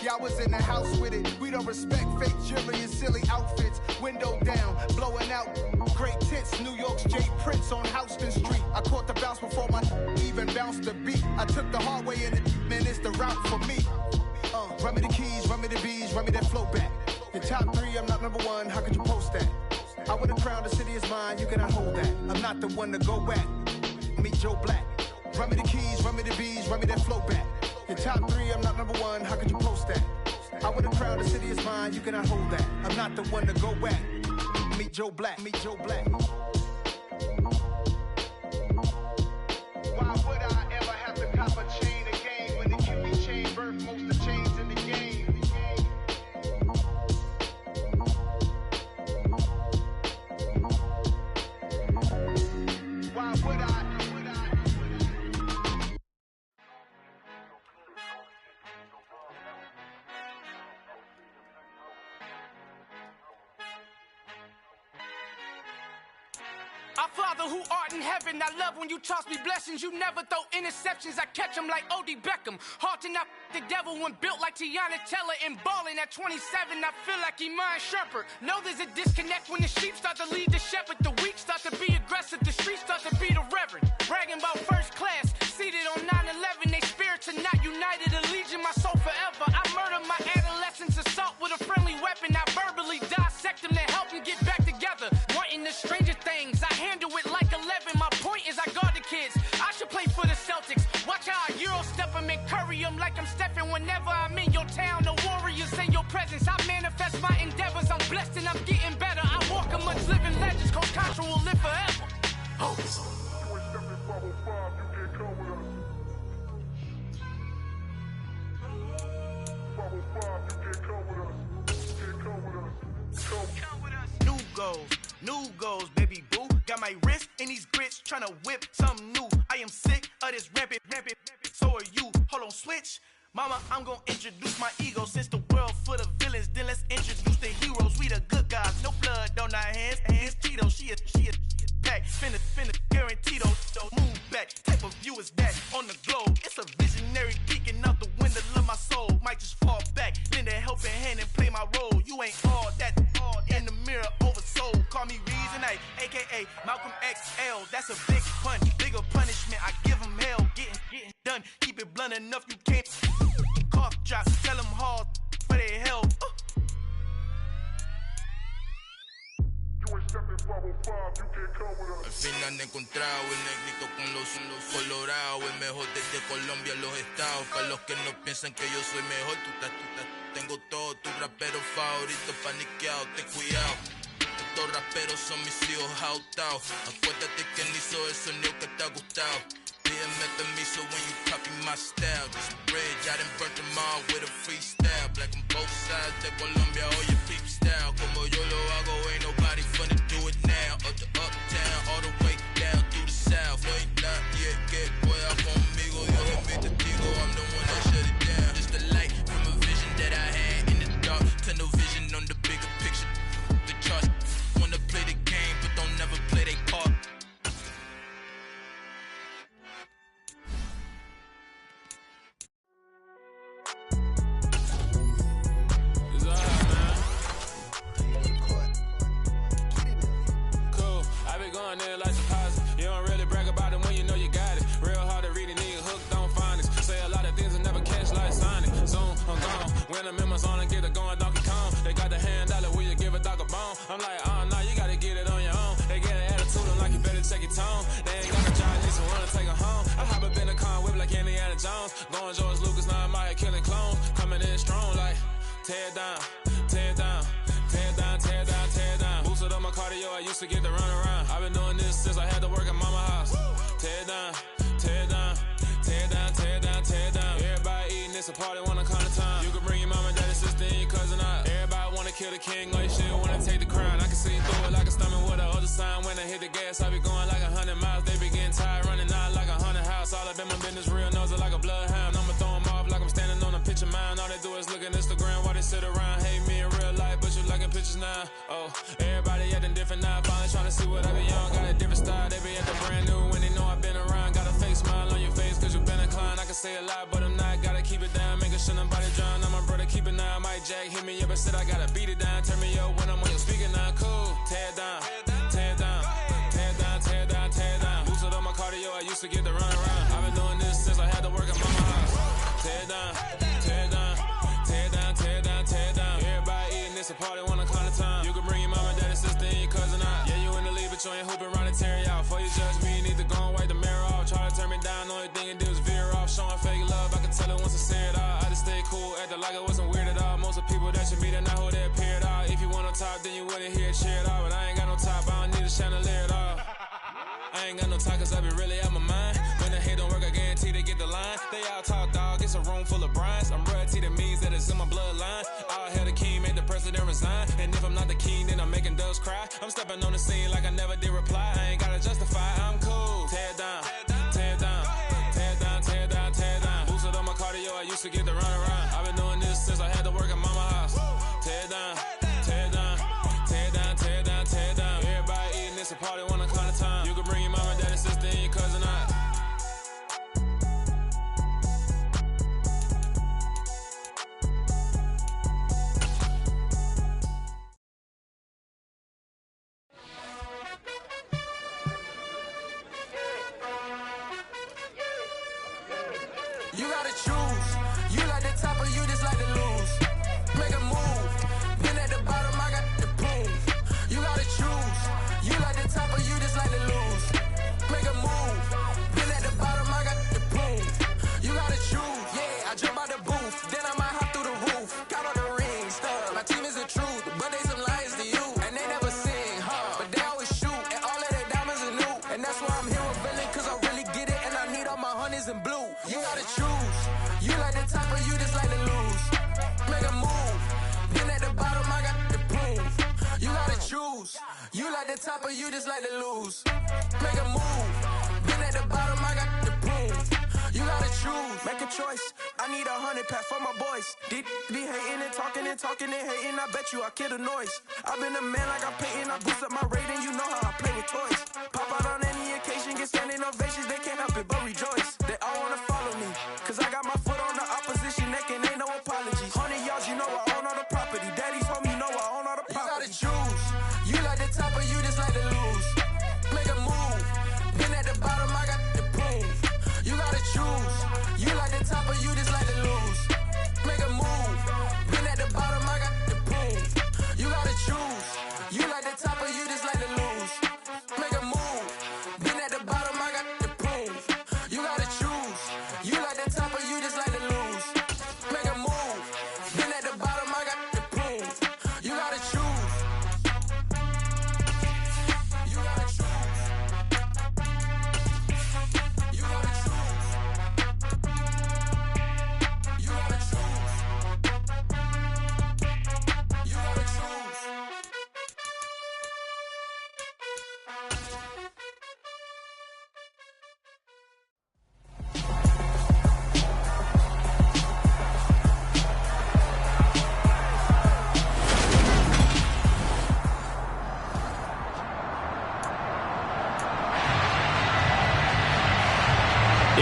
Y'all was in the house with it. We don't respect fake jewelry and silly outfits. Window down, blowing out. Great tits, New York's J. Prince on Houston Street. I caught the bounce before my even bounced the beat. I took the hard way in it, man, it's the route for me. Run me the keys, run me the bees, run me that flow back. Your top 3, I'm not number 1, how could you post that? I would have crowned the city is mine, you cannot hold that. I'm not the one to go back. Meet Joe Black. Run me the keys, run me the bees, run me that flow back. Your top 3, I'm not number 1, how could you post that? I would have crowned the city is mine, you cannot hold that. I'm not the one to go back. Meet Joe Black, meet Joe Black. Why would I ever have to cop a chain again when the QB chain birth most of chains in the game? Why would I? Our Father who art in heaven, I love when you toss me blessings. You never throw interceptions, I catch them like O.D. Beckham. Hard to knock the devil when built like Tiana Teller. And balling at 27, I feel like Iman Shepherd. Know there's a disconnect when the sheep start to lead the shepherd. The weak start to be aggressive, the streets start to be the reverend. Bragging about first class, seated on 9/11. They spirits are not united, a legion, my soul forever. I murder my adolescence, assault with a friendly weapon. I verbally dissect them to help them get back together. Wanting the stranger things, I handle it like 11. My point is I guard the kids. I should play for the Celtics. Watch how I Euro step them and curry them like I'm Stephen. Whenever I'm in your town, the Warriors in your presence. I manifest my endeavors. I'm blessed and I'm getting better. I walk amongst living legends. Coach Contra will live forever. Oh. New goals, baby boo. Got my wrist in these grits, tryna whip something new. I am sick of this rampant. So are you. Hold on, switch. Mama, I'm gonna introduce my ego. Since the world full of villains, then let's introduce the heroes. We the good guys, no blood on our hands. Hands Tito, she a back. Finna, guaranteed don't move back. Type of view is that on the globe? It's a visionary peeking out the window of my soul. Might just fall back, lend a helping hand and play my role. You ain't all that in the mirror oversold. Call me Reason A, aka Malcolm XL. That's a big pun, bigger punishment. I give him hell, getting done. Keep it blunt enough, you can't cough drop. Tell them hard for their hell. Al fin han encontrado el negrito con los colorados, el mejor desde Colombia a los estados. Para los que no piensan que yo soy mejor, tengo todo, tu rapero favorito paniqueado, ten cuidado. Estos raperos son mis hijos jautados. Acuérdate que ni hizo el sonido que te ha gustado. Pídeme permiso when you copy my style. This bridge, I done burnt them all with a freestyle. Black on both sides de Colombia, oye, peep style. Como yo lo hago, ain't nobody finna do it now. Up to uptown, all the way down through the south. Ain't not yet, que pueda conmigo. Dios es mi testigo, I'm the one that shut it down. Just the light from a vision that I had in the dark. members on and get it going Donkey Kong. They got the hand dollar, will you give a dog a bone? I'm like, nah, you gotta get it on your own. They get an attitude, I'm like, you better check your tone. They ain't got a job, just wanna take her home. I hop up in the car, whip like Indiana Jones. Going George Lucas, now I'm out here killing clones. Coming in strong like, tear it down, tear it down. Tear down, tear down, tear down. Boosted up my cardio, I used to get to run around. I've been doing this since I had to work at mama house. Tear down, tear down, tear down, tear down, tear down. Everybody eating, it's a party, wanna count of time. You can bring your mama, daddy, sister, and your cousin out. Everybody wanna kill the king, or you shit wanna take the crown. I can see through it like a stomach with a other sign. When I hit the gas, I be going like 100 miles. They be getting tired, running out like 100 house. All up in my business, real nose like a bloodhound. I'ma throw them off like I'm standing on a picture mound. All they do is look at Instagram while they sit around. Hate me in real life, but you liking pictures now. Oh, everybody acting different now. Finally trying to see what I be on. Got a different style, they be acting brand new when they know I've been around. Got a fake smile on your face, cause you been inclined. I can say a lot, but I'm not. Gotta keep it down, making sure nobody drown. I'm my brother, keep it now. Mike Jack hit me up and said I gotta beat it down. Turn me up when I'm on your speaker now. Cool, tear down, tear down, tear down, tear down, tear down. Boosted up my cardio, I used to get to run around. I've been doing this since I had to work at mama house. Tear down, tear down, tear down, tear down, tear down. Everybody eating, it's a party, wanna count of time. You can bring your mama, daddy, sister, and your cousin out. Yeah, you in the lead, but you ain't hooping around and tear out. Before you judge me, you need to go and wipe the mirror off. Try to turn me down, only thing it did was veer off. Showing fake love, I can tell it once I say it all. I just stay cool, acting like it wasn't weird at all. Most of the people that you meet are not who they appear at all. If you want on top, then you wouldn't hear it cheer at all. But I ain't got no top, I don't need a chandelier at all. I ain't got no talk, cause I be really out my mind. When the hate don't work, I guarantee they get the line. They all talk, dog, it's a room full of brinds. I'm royalty, that means that it's in my bloodline. All hell the king, made the president resign. And if I'm not the king, then I'm making doves cry. I'm stepping on the scene like I never did reply. I ain't gotta justify, I'm cool. Tear down, tear down, tear down, tear down, tear down. Boosted up my cardio, I used to get to run around. I've been doing this since I had to work at mama house. Tear down, tear down, tear down, tear down, tear down. Everybody eating, it's a party, wanna count of time. You can bring your mama, daddy, sister, and your cousin out. You gotta choose. You like the top or you just like to lose. Make a move. Been at the bottom, I got the proof. You gotta choose. You like the top or you just like to lose. Make a move. Been at the bottom, I got the proof. You gotta choose. Yeah, I jump out the booth. Then I might hop through the roof. Count all the rings, stuff. My team is the truth, but they some liars to you. And they never sing, huh? But they always shoot. And all of their diamonds are new. And that's why I'm here with Villain, cause I really get it. And I need all my honeys in blue. You gotta choose. You like the top or you just like to lose. Make a move. Been at the bottom, I got the proof. You gotta choose. You like the top or you just like to lose. Make a move. Been at the bottom, I got the proof. You gotta choose. Make a choice. I need 100 pack for my boys. Deep be hating and talking and talking and hating. I bet you I kill the noise. I've been a man like I'm painting. I boost up my rating. You know how I play with toys. Pop out on any occasion, get standing ovations. They can't help it but rejoice. They all wanna follow me, cause I got my foot on the opposition neck and ain't no apologies. 100 yards, you know I own all the property. Daddy's home, you know I own all the property. You gotta choose. You like the top or you just like to lose. Make a move. Been at the bottom, I got the proof. You gotta choose. You like the top or you just like to lose. Make a move. Been at the bottom, I got the proof. You gotta choose. You like the top or you just like to lose. Make a move. Been at the bottom, I got the proof. You gotta choose. You like the top or you just like to lose. Make a move. Been at the bottom, I got the proof. You gotta choose. You gotta choose. You gotta choose. You gotta choose. You gotta choose.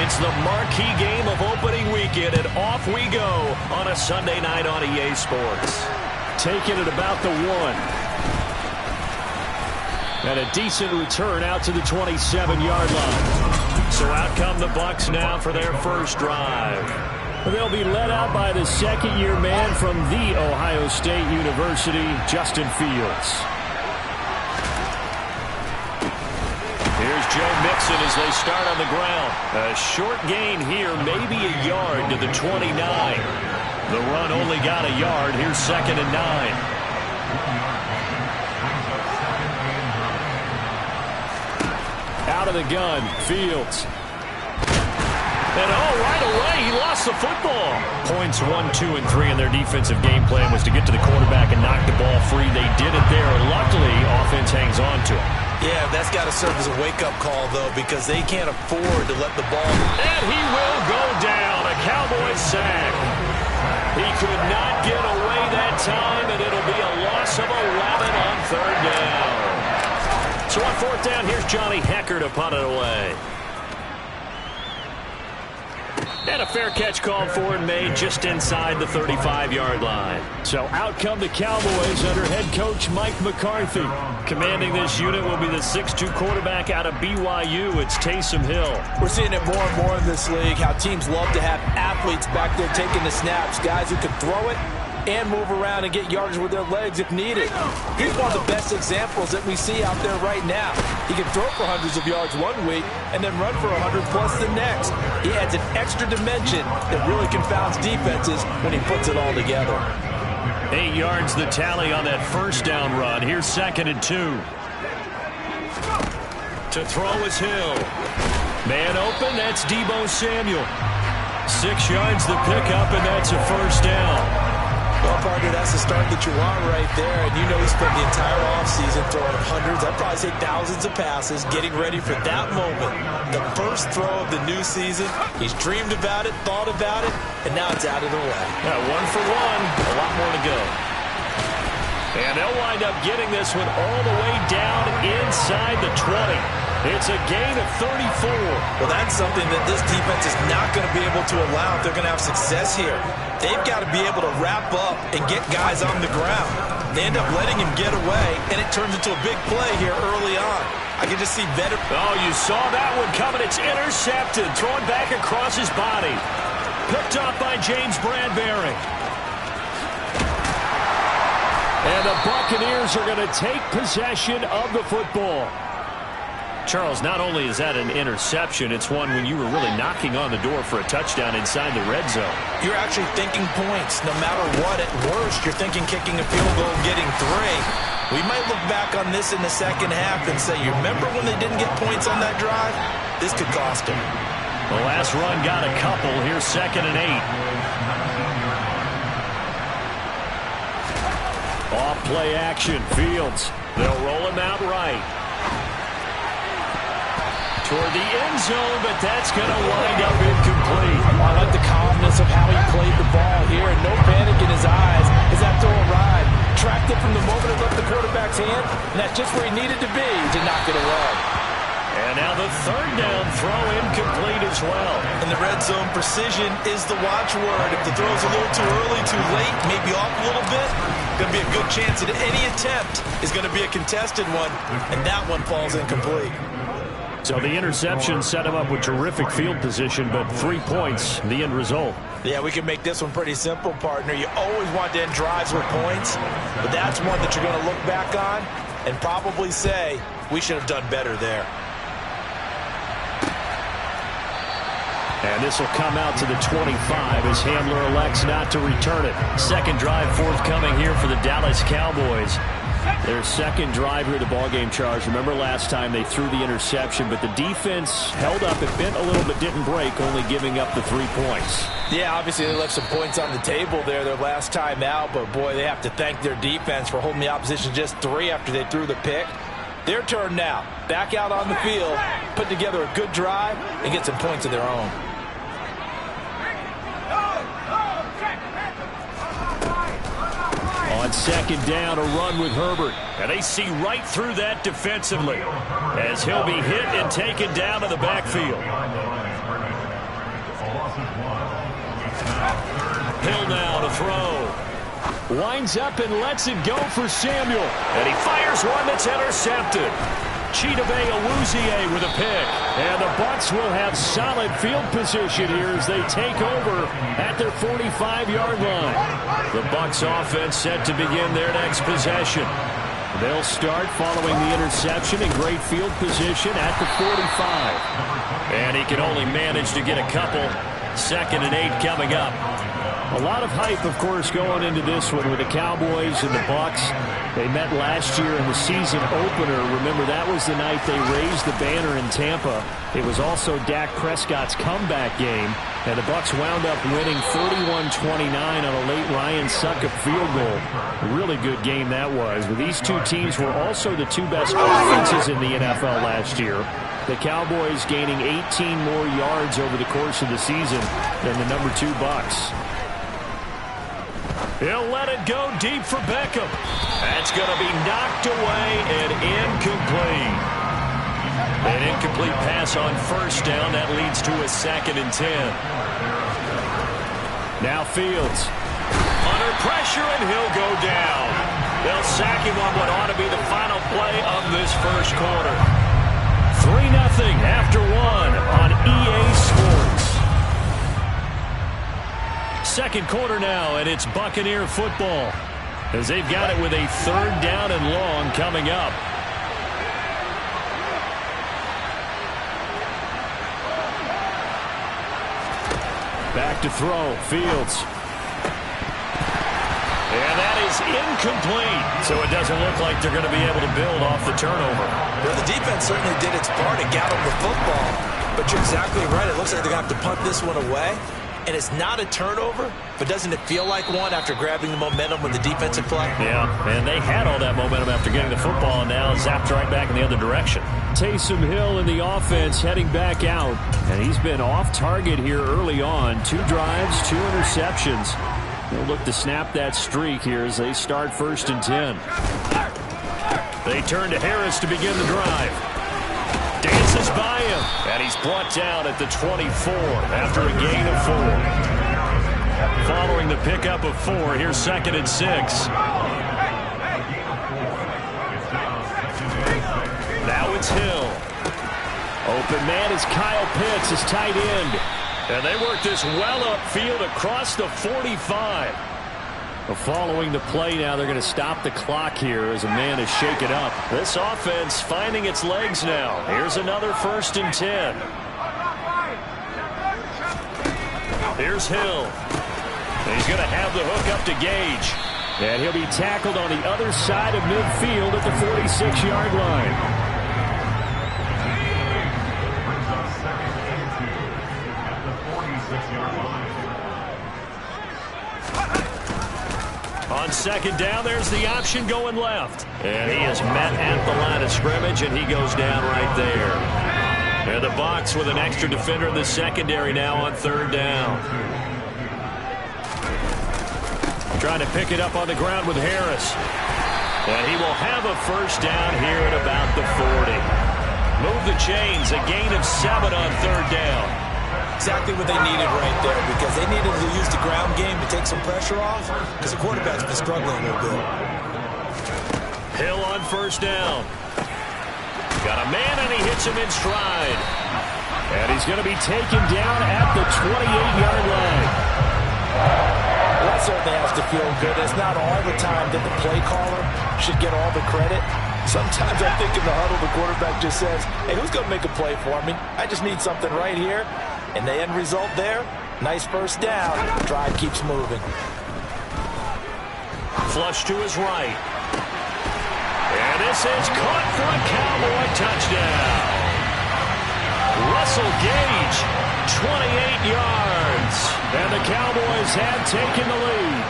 It's the marquee game of opening weekend, and off we go on a Sunday night on EA Sports. Taking it about the 1. And a decent return out to the 27-yard line. So out come the Bucs now for their first drive. They'll be led out by the second-year man from The Ohio State University, Justin Fields. Here's Joe Mixon as they start on the ground. A short gain here, maybe a yard to the 29. The run only got a yard. Here's 2nd and 9. Out of the gun, Fields. And right away, he lost the football. Points 1, 2, and 3 in their defensive game plan was to get to the quarterback and knock the ball free. They did it there. Luckily, offense hangs on to it. Yeah, that's got to serve as a wake-up call, though, because they can't afford to let the ball. And he will go down. A Cowboys sack. He could not get away that time, and it'll be a loss of 11 on 3rd down. So on 4th down, here's Johnny Hecker to punt it away. And a fair catch called for and made just inside the 35-yard line. So out come the Cowboys under head coach Mike McCarthy. Commanding this unit will be the 6'2 quarterback out of BYU. It's Taysom Hill. We're seeing it more and more in this league, how teams love to have athletes back there taking the snaps, guys who can throw it and move around and get yardage with their legs if needed. He's one of the best examples that we see out there right now. He can throw for hundreds of yards one week and then run for 100+ the next. He adds an extra dimension that really confounds defenses when he puts it all together. 8 yards the tally on that 1st down run. Here's 2nd and 2. To throw is Hill. Man open, that's Deebo Samuel. 6 yards the pickup, and that's a 1st down. Well, partner, that's the start that you want right there. And you know he spent the entire offseason throwing hundreds, I'd probably say thousands of passes, getting ready for that moment. The first throw of the new season. He's dreamed about it, thought about it, and now it's out of the way. Yeah, 1 for 1, a lot more to go. And they'll wind up getting this one all the way down inside the 20. It's a gain of 34. Well, that's something that this defense is not going to be able to allow if they're going to have success here. They've got to be able to wrap up and get guys on the ground. They end up letting him get away, and it turns into a big play here early on. I can just see better. Oh, you saw that one coming. It's intercepted. Thrown back across his body. Picked up by James Bradbury. And the Buccaneers are going to take possession of the football. Charles, not only is that an interception, it's one when you were really knocking on the door for a touchdown inside the red zone. You're actually thinking points. No matter what, at worst, you're thinking kicking a field goal and getting 3. We might look back on this in the second half and say, you remember when they didn't get points on that drive? This could cost them. The last run got a couple. Here's 2nd and 8. Off play action. Fields. They'll roll him out right. Toward the end zone, but that's going to wind up incomplete. I like the calmness of how he played the ball here, and no panic in his eyes as that throw arrived. Tracked it from the moment it left the quarterback's hand, and that's just where he needed to be to knock it away. And now the 3rd down throw incomplete as well. In the red zone, precision is the watchword. If the throw's a little too early, too late, maybe off a little bit, going to be a good chance that any attempt is going to be a contested one, and that one falls incomplete. So the interception set him up with terrific field position, but 3 points, the end result. Yeah, we can make this one pretty simple, partner. You always want to end drives with points, but that's one that you're going to look back on and probably say, we should have done better there. And this will come out to the 25 as Hamler elects not to return it. 2nd drive forthcoming here for the Dallas Cowboys. Their 2nd drive here of the ballgame, Charles. Remember last time they threw the interception, but the defense held up. It bent a little but didn't break, only giving up the 3 points. Yeah, obviously they left some points on the table there their last time out, but boy, they have to thank their defense for holding the opposition just 3 after they threw the pick. Their turn now. Back out on the field, put together a good drive, and get some points of their own. On 2nd down, a run with Herbert. And they see right through that defensively as he'll be hit and taken down to the backfield. Hill now to throw. Winds up and lets it go for Samuel. And he fires one that's intercepted. Chidobe with a pick. And the Bucs will have solid field position here as they take over at their 45-yard line. The Bucs offense set to begin their next possession. They'll start following the interception in great field position at the 45. And he can only manage to get a couple. 2nd and 8 coming up. A lot of hype, of course, going into this one with the Cowboys and the Bucs. They met last year in the season opener. Remember, that was the night they raised the banner in Tampa. It was also Dak Prescott's comeback game, and the Bucs wound up winning 31-29 on a late Ryan Succop field goal. A really good game that was. But these two teams were also the two best offenses in the NFL last year. The Cowboys gaining 18 more yards over the course of the season than the number 2 Bucs. He'll let it go deep for Beckham. That's going to be knocked away and incomplete. An incomplete pass on 1st down. That leads to a 2nd and 10. Now Fields. Under pressure, and he'll go down. They'll sack him on what ought to be the final play of this first quarter. 3-0 after 1 on EA Sports. 2nd quarter now, and it's Buccaneer football as they've got it with a 3rd down and long coming up. Back to throw, Fields. And that is incomplete, so it doesn't look like they're going to be able to build off the turnover. Well, the defense certainly did its part to gallop the football, but you're exactly right. It looks like they're going to have to punt this one away. And it's not a turnover, but doesn't it feel like one after grabbing the momentum with the defensive play? Yeah, and they had all that momentum after getting the football, and now zapped right back in the other direction. Taysom Hill in the offense heading back out, and he's been off target here early on. 2 drives, 2 interceptions. They'll look to snap that streak here as they start 1st and 10. They turn to Harris to begin the drive. Dances by him, and he's brought down at the 24 after a gain of 4. Following the pickup of 4, here's 2nd and 6. Now it's Hill. Open man is Kyle Pitts, his tight end. And they work this well upfield across the 45. Following the play now, they're going to stop the clock here as a man is shaken up. This offense finding its legs now. Here's another 1st and 10. Here's Hill. And he's going to have the hook up to Gage. And he'll be tackled on the other side of midfield at the 46-yard line. On 2nd down, there's the option going left. And he is met at the line of scrimmage, and he goes down right there. And the Bucs with an extra defender in the secondary now on 3rd down. Trying to pick it up on the ground with Harris. And he will have a 1st down here at about the 40. Move the chains, a gain of 7 on 3rd down. Exactly what they needed right there, because they needed to use the ground game to take some pressure off, because the quarterback's been struggling a little bit. Hill on 1st down. Got a man, and he hits him in stride. And he's going to be taken down at the 28-yard line. Well, that certainly has to feel good. It's not all the time that the play caller should get all the credit. Sometimes I think in the huddle, the quarterback just says, hey, who's going to make a play for me? I just need something right here. And the end result there, nice 1st down. Drive keeps moving. Flush to his right. And this is caught for a Cowboy touchdown. Russell Gage, 28 yards. And the Cowboys have taken the lead.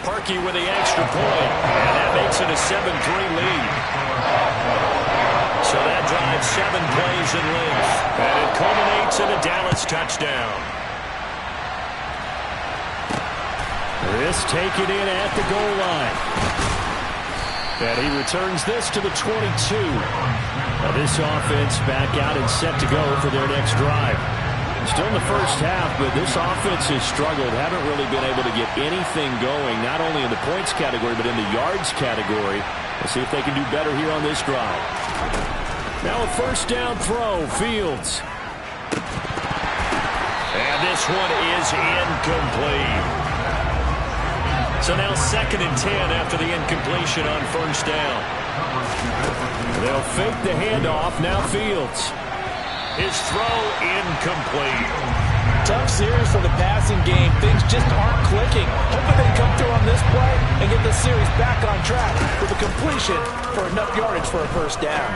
Parkey with the extra point. And that makes it a 7-3 lead. So that drives 7 plays in length. And it culminates in a Dallas touchdown. This taken in at the goal line. And he returns this to the 22. Now this offense back out and set to go for their next drive. Still in the first half, but this offense has struggled. Haven't really been able to get anything going, not only in the points category, but in the yards category. We'll see if they can do better here on this drive. Now a first down throw, Fields. And this one is incomplete. So now 2nd and 10 after the incompletion on first down. They'll fake the handoff. Now Fields. His throw incomplete. Tough series for the passing game. Things just aren't clicking. Hoping they come through on this play and get the series back on track with a completion for enough yardage for a first down.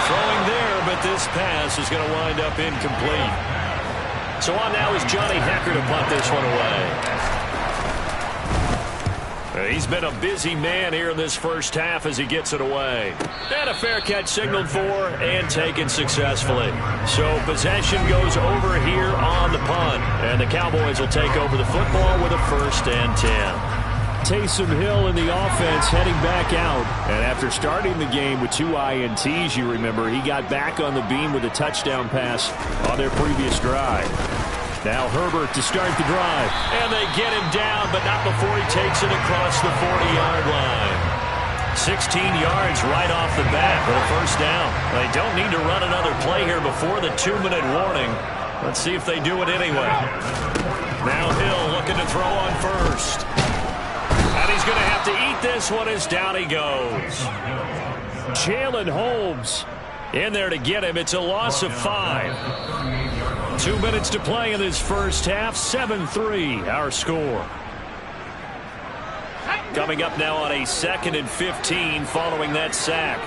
Throwing there, but this pass is going to wind up incomplete. So on now is Johnny Hecker to punt this one away. He's been a busy man here in this first half as he gets it away. And a fair catch signaled for and taken successfully. So possession goes over here on the punt. And the Cowboys will take over the football with a 1st and 10. Taysom Hill in the offense heading back out. And after starting the game with 2 INTs, you remember, he got back on the beam with a touchdown pass on their previous drive. Now Herbert to start the drive. And they get him down, but not before he takes it across the 40-yard line. 16 yards right off the bat for the first down. They don't need to run another play here before the 2-minute warning. Let's see if they do it anyway. Now Hill looking to throw on first. And he's going to have to eat this one as down he goes. Jalen Holmes in there to get him. It's a loss of 5. 2 minutes to play in this first half. 7-3 our score. Coming up now on a 2nd and 15 following that sack.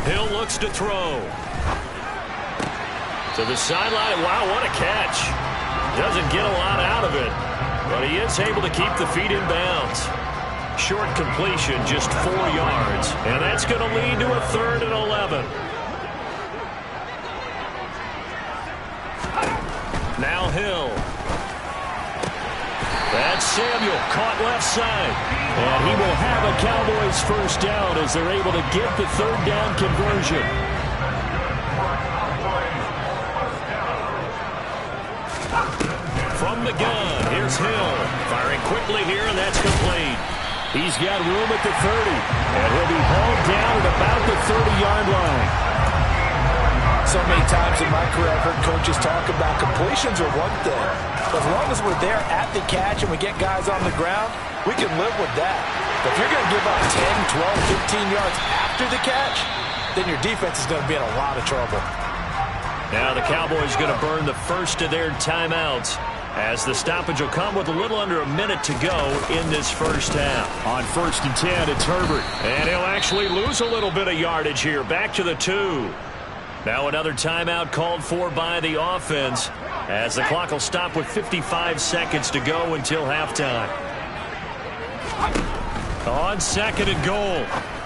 Hill looks to throw. To the sideline. Wow, what a catch. Doesn't get a lot out of it, but he is able to keep the feet in bounds. Short completion, just 4 yards, and that's going to lead to a 3rd and 11. Now Hill. That's Samuel, caught left side. And he will have a Cowboys first down as they're able to get the 3rd down conversion. From the gun, here's Hill. Firing quickly here, and that's complete. He's got room at the 30, and he'll be hauled down at about the 30-yard line. So many times in my career I've heard coaches talk about completions are one thing. As long as we're there at the catch and we get guys on the ground, we can live with that. But if you're going to give up 10, 12, 15 yards after the catch, then your defense is going to be in a lot of trouble. Now the Cowboys going to burn the first of their timeouts, as the stoppage will come with a little under a minute to go in this first half. On 1st and 10, it's Herbert. And he'll actually lose a little bit of yardage here. Back to the 2. Now another timeout called for by the offense, as the clock will stop with 55 seconds to go until halftime. On 2nd and goal,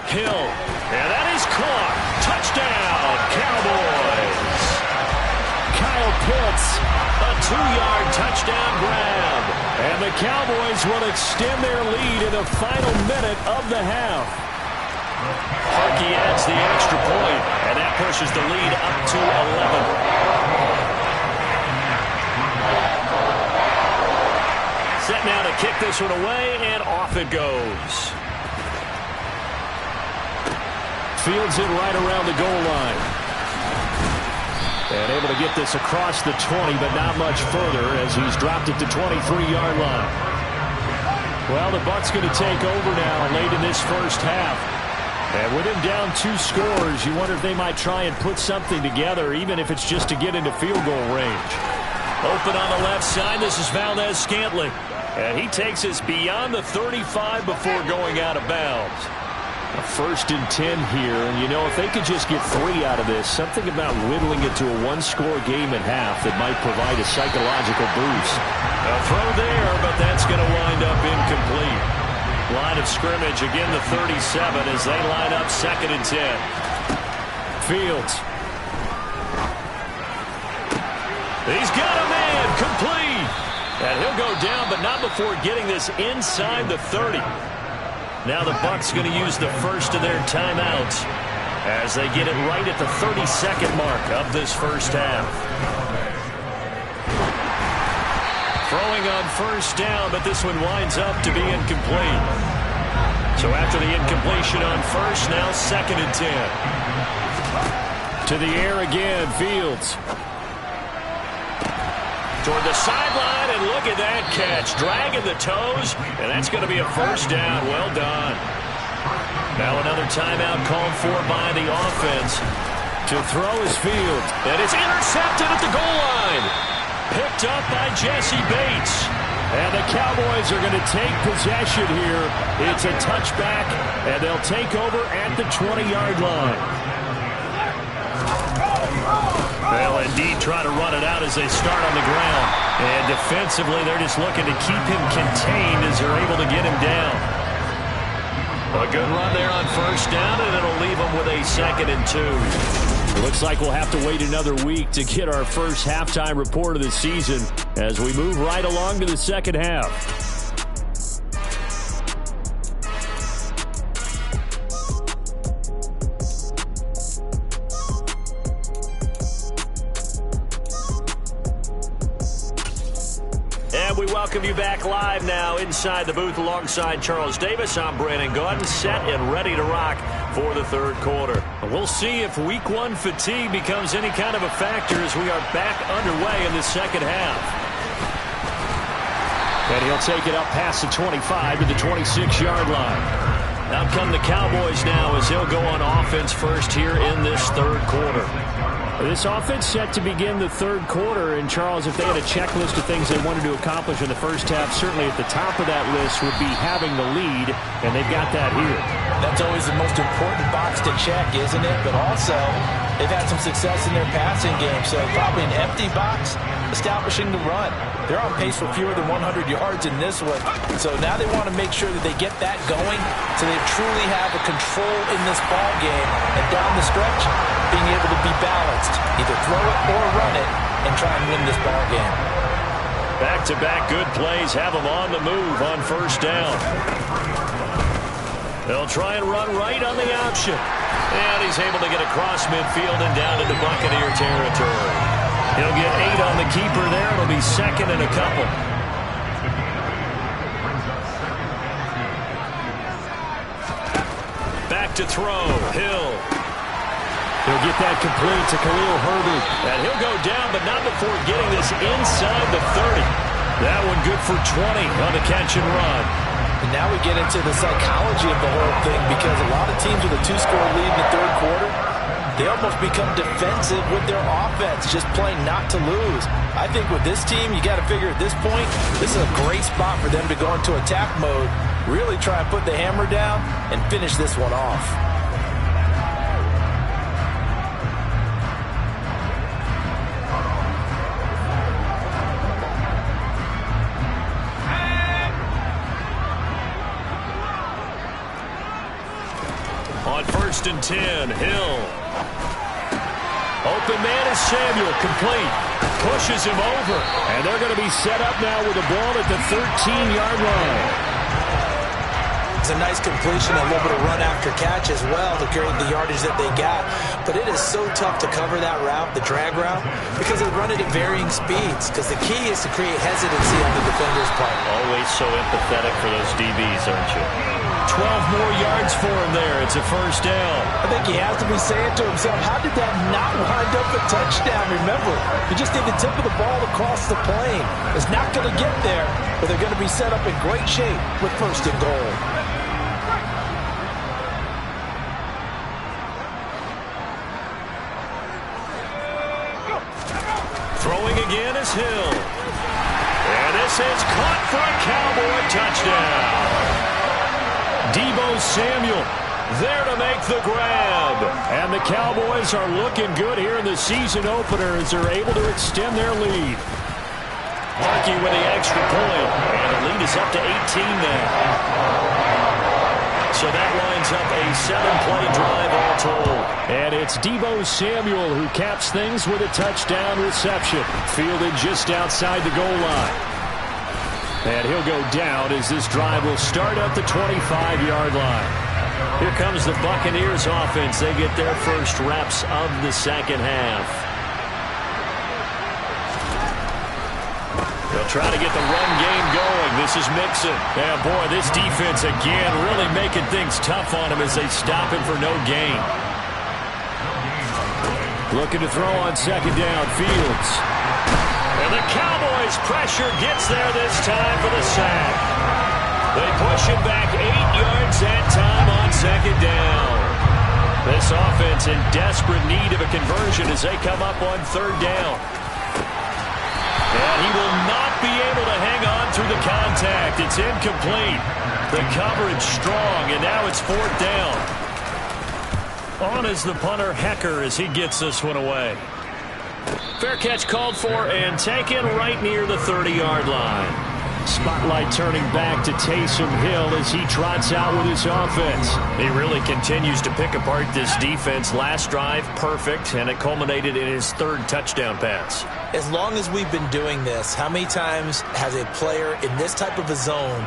Hill. And that is caught. Touchdown, Cowboys. Kyle Pitts, a 2-yard touchdown grab. And the Cowboys will extend their lead in the final minute of the half. Harkey adds the extra point, and that pushes the lead up to 11. Set now to kick this one away, and off it goes. Fields it right around the goal line. And able to get this across the 20, but not much further as he's dropped it to 23-yard line. Well, the Bucs going to take over now late in this first half. And with him down 2 scores, you wonder if they might try and put something together, even if it's just to get into field goal range. Open on the left side, this is Valdez-Scantling. And he takes us beyond the 35 before going out of bounds. A 1st and 10 here, and you know, if they could just get 3 out of this, something about whittling it to a 1-score game at half that might provide a psychological boost. A throw there, but that's going to wind up incomplete. Line of scrimmage, again the 37 as they line up 2nd and 10. Fields. He's got a man, complete. And he'll go down, but not before getting this inside the 30. Now the Bucs going to use the first of their timeouts as they get it right at the 32nd mark of this first half. Throwing on first down, but this one winds up to be incomplete. So after the incompletion on first, now 2nd and 10. To the air again, Fields. Toward the sideline, and look at that catch. Dragging the toes, and that's going to be a first down. Well done. Now another timeout called for by the offense. To throw is Fields. And it's intercepted at the goal line. Picked up by Jesse Bates. And the Cowboys are going to take possession here. It's a touchback, and they'll take over at the 20-yard line. They'll indeed try to run it out as they start on the ground. And defensively, they're just looking to keep him contained as they're able to get him down. A good run there on first down, and it'll leave them with a 2nd and 2. It looks like we'll have to wait another week to get our first halftime report of the season as we move right along to the second half. And we welcome you back live now inside the booth alongside Charles Davis. I'm Brandon Gaudin, set and ready to rock for the third quarter. We'll see if week 1 fatigue becomes any kind of a factor as we are back underway in the second half. And he'll take it up past the 25 to the 26-yard line. Out come the Cowboys now as they'll go on offense first here in this third quarter. This offense set to begin the third quarter, and Charles, if they had a checklist of things they wanted to accomplish in the first half, certainly at the top of that list would be having the lead, and they've got that here. That's always the most important box to check, isn't it? But also, they've had some success in their passing game, so probably an empty box, establishing the run. They're on pace for fewer than 100 yards in this one, so now they want to make sure that they get that going so they truly have a control in this ball game, and down the stretch, being able to be balanced, either throw it or run it, and try and win this ball game. Back-to-back good plays have them on the move on first down. They'll try and run right on the option. And he's able to get across midfield and down into Buccaneer territory. He'll get 8 on the keeper there. It'll be 2nd and a couple. Back to throw. Hill. He'll get that complete to Khalil Herbert. And he'll go down, but not before getting this inside the 30. That one good for 20 on the catch and run. And now we get into the psychology of the whole thing, because a lot of teams with a 2-score lead in the third quarter, they almost become defensive with their offense, just playing not to lose. I think with this team, you got to figure at this point, this is a great spot for them to go into attack mode, really try and put the hammer down and finish this one off. On 1st and 10, Hill. Open man is Samuel, complete. Pushes him over, and they're going to be set up now with the ball at the 13-yard line. It's a nice completion, a little bit of run after catch as well to create the yardage that they got. But it is so tough to cover that route, the drag route, because they run it at varying speeds. Because the key is to create hesitancy on the defender's part. Always so empathetic for those DBs, aren't you? 12 more yards for him there. It's a first down. I think he has to be saying to himself, how did that not wind up a touchdown? Remember, you just need the tip of the ball across the plane. It's not going to get there, but they're going to be set up in great shape with 1st and goal. Throwing again is Hill. And this is caught for a Cowboy touchdown. Deebo Samuel there to make the grab. And the Cowboys are looking good here in the season opener as they're able to extend their lead. Markey with the extra point. And the lead is up to 18 now. So that lines up a 7-play drive all told. And it's Deebo Samuel who caps things with a touchdown reception. Fielded just outside the goal line. And he'll go down as this drive will start at the 25-yard line. Here comes the Buccaneers offense. They get their first reps of the second half. They'll try to get the run game going. This is Mixon. And, boy, this defense again really making things tough on him as they stop him for no gain. Looking to throw on second down, Fields. And the Cowboys' pressure gets there this time for the sack. They push him back 8 yards that time on second down. This offense in desperate need of a conversion as they come up on third down. And he will not be able to hang on through the contact. It's incomplete. The coverage strong, and now it's fourth down. On is the punter, Hecker, as he gets this one away. Fair catch called for and taken right near the 30-yard line. Spotlight turning back to Taysom Hill as he trots out with his offense. He really continues to pick apart this defense. Last drive, perfect, and it culminated in his third touchdown pass. As long as we've been doing this, how many times has a player in this type of a zone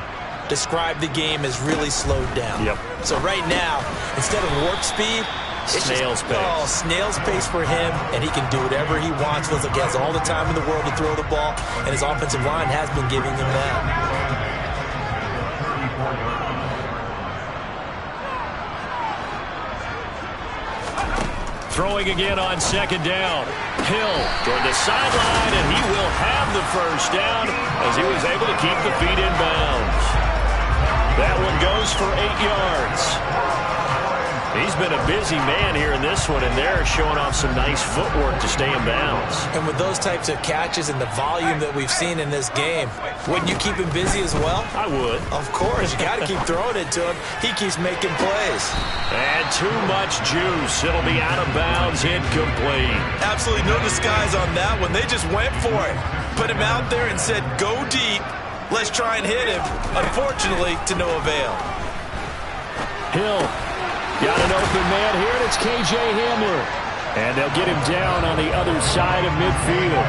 described the game as really slowed down? Yep. So right now, instead of warp speed, snail's pace. Oh, snail's pace for him, and he can do whatever he wants. Feels like he has all the time in the world to throw the ball, and his offensive line has been giving him that. Throwing again on second down. Hill toward the sideline, and he will have the first down as he was able to keep the feet in bounds. That one goes for 8 yards. He's been a busy man here in this one, and they're showing off some nice footwork to stay in bounds. And with those types of catches and the volume that we've seen in this game, wouldn't you keep him busy as well? I would. Of course. You got to keep throwing it to him. He keeps making plays. And too much juice. It'll be out of bounds, incomplete. Absolutely no disguise on that one. They just went for it. Put him out there and said, go deep. Let's try and hit him. Unfortunately, to no avail. Hill. Got an open man here, and it's K.J. Hamler. And they'll get him down on the other side of midfield.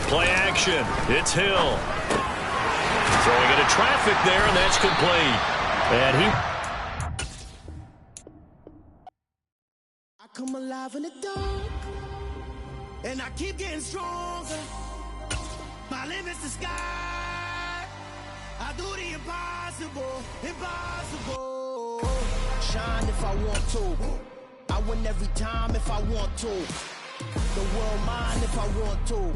Play action. It's Hill. Throwing into traffic there, and that's complete. And he... I come alive in the dark, and I keep getting stronger. My limit's the sky. I do the impossible, impossible. Shine if I want to. I win every time if I want to. The world mine if I want to.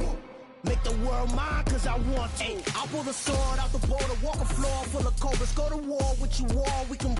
Make the world mine cause I want to. I'll pull the sword out the border, walk a floor full of cobras. Go to war with you all, we can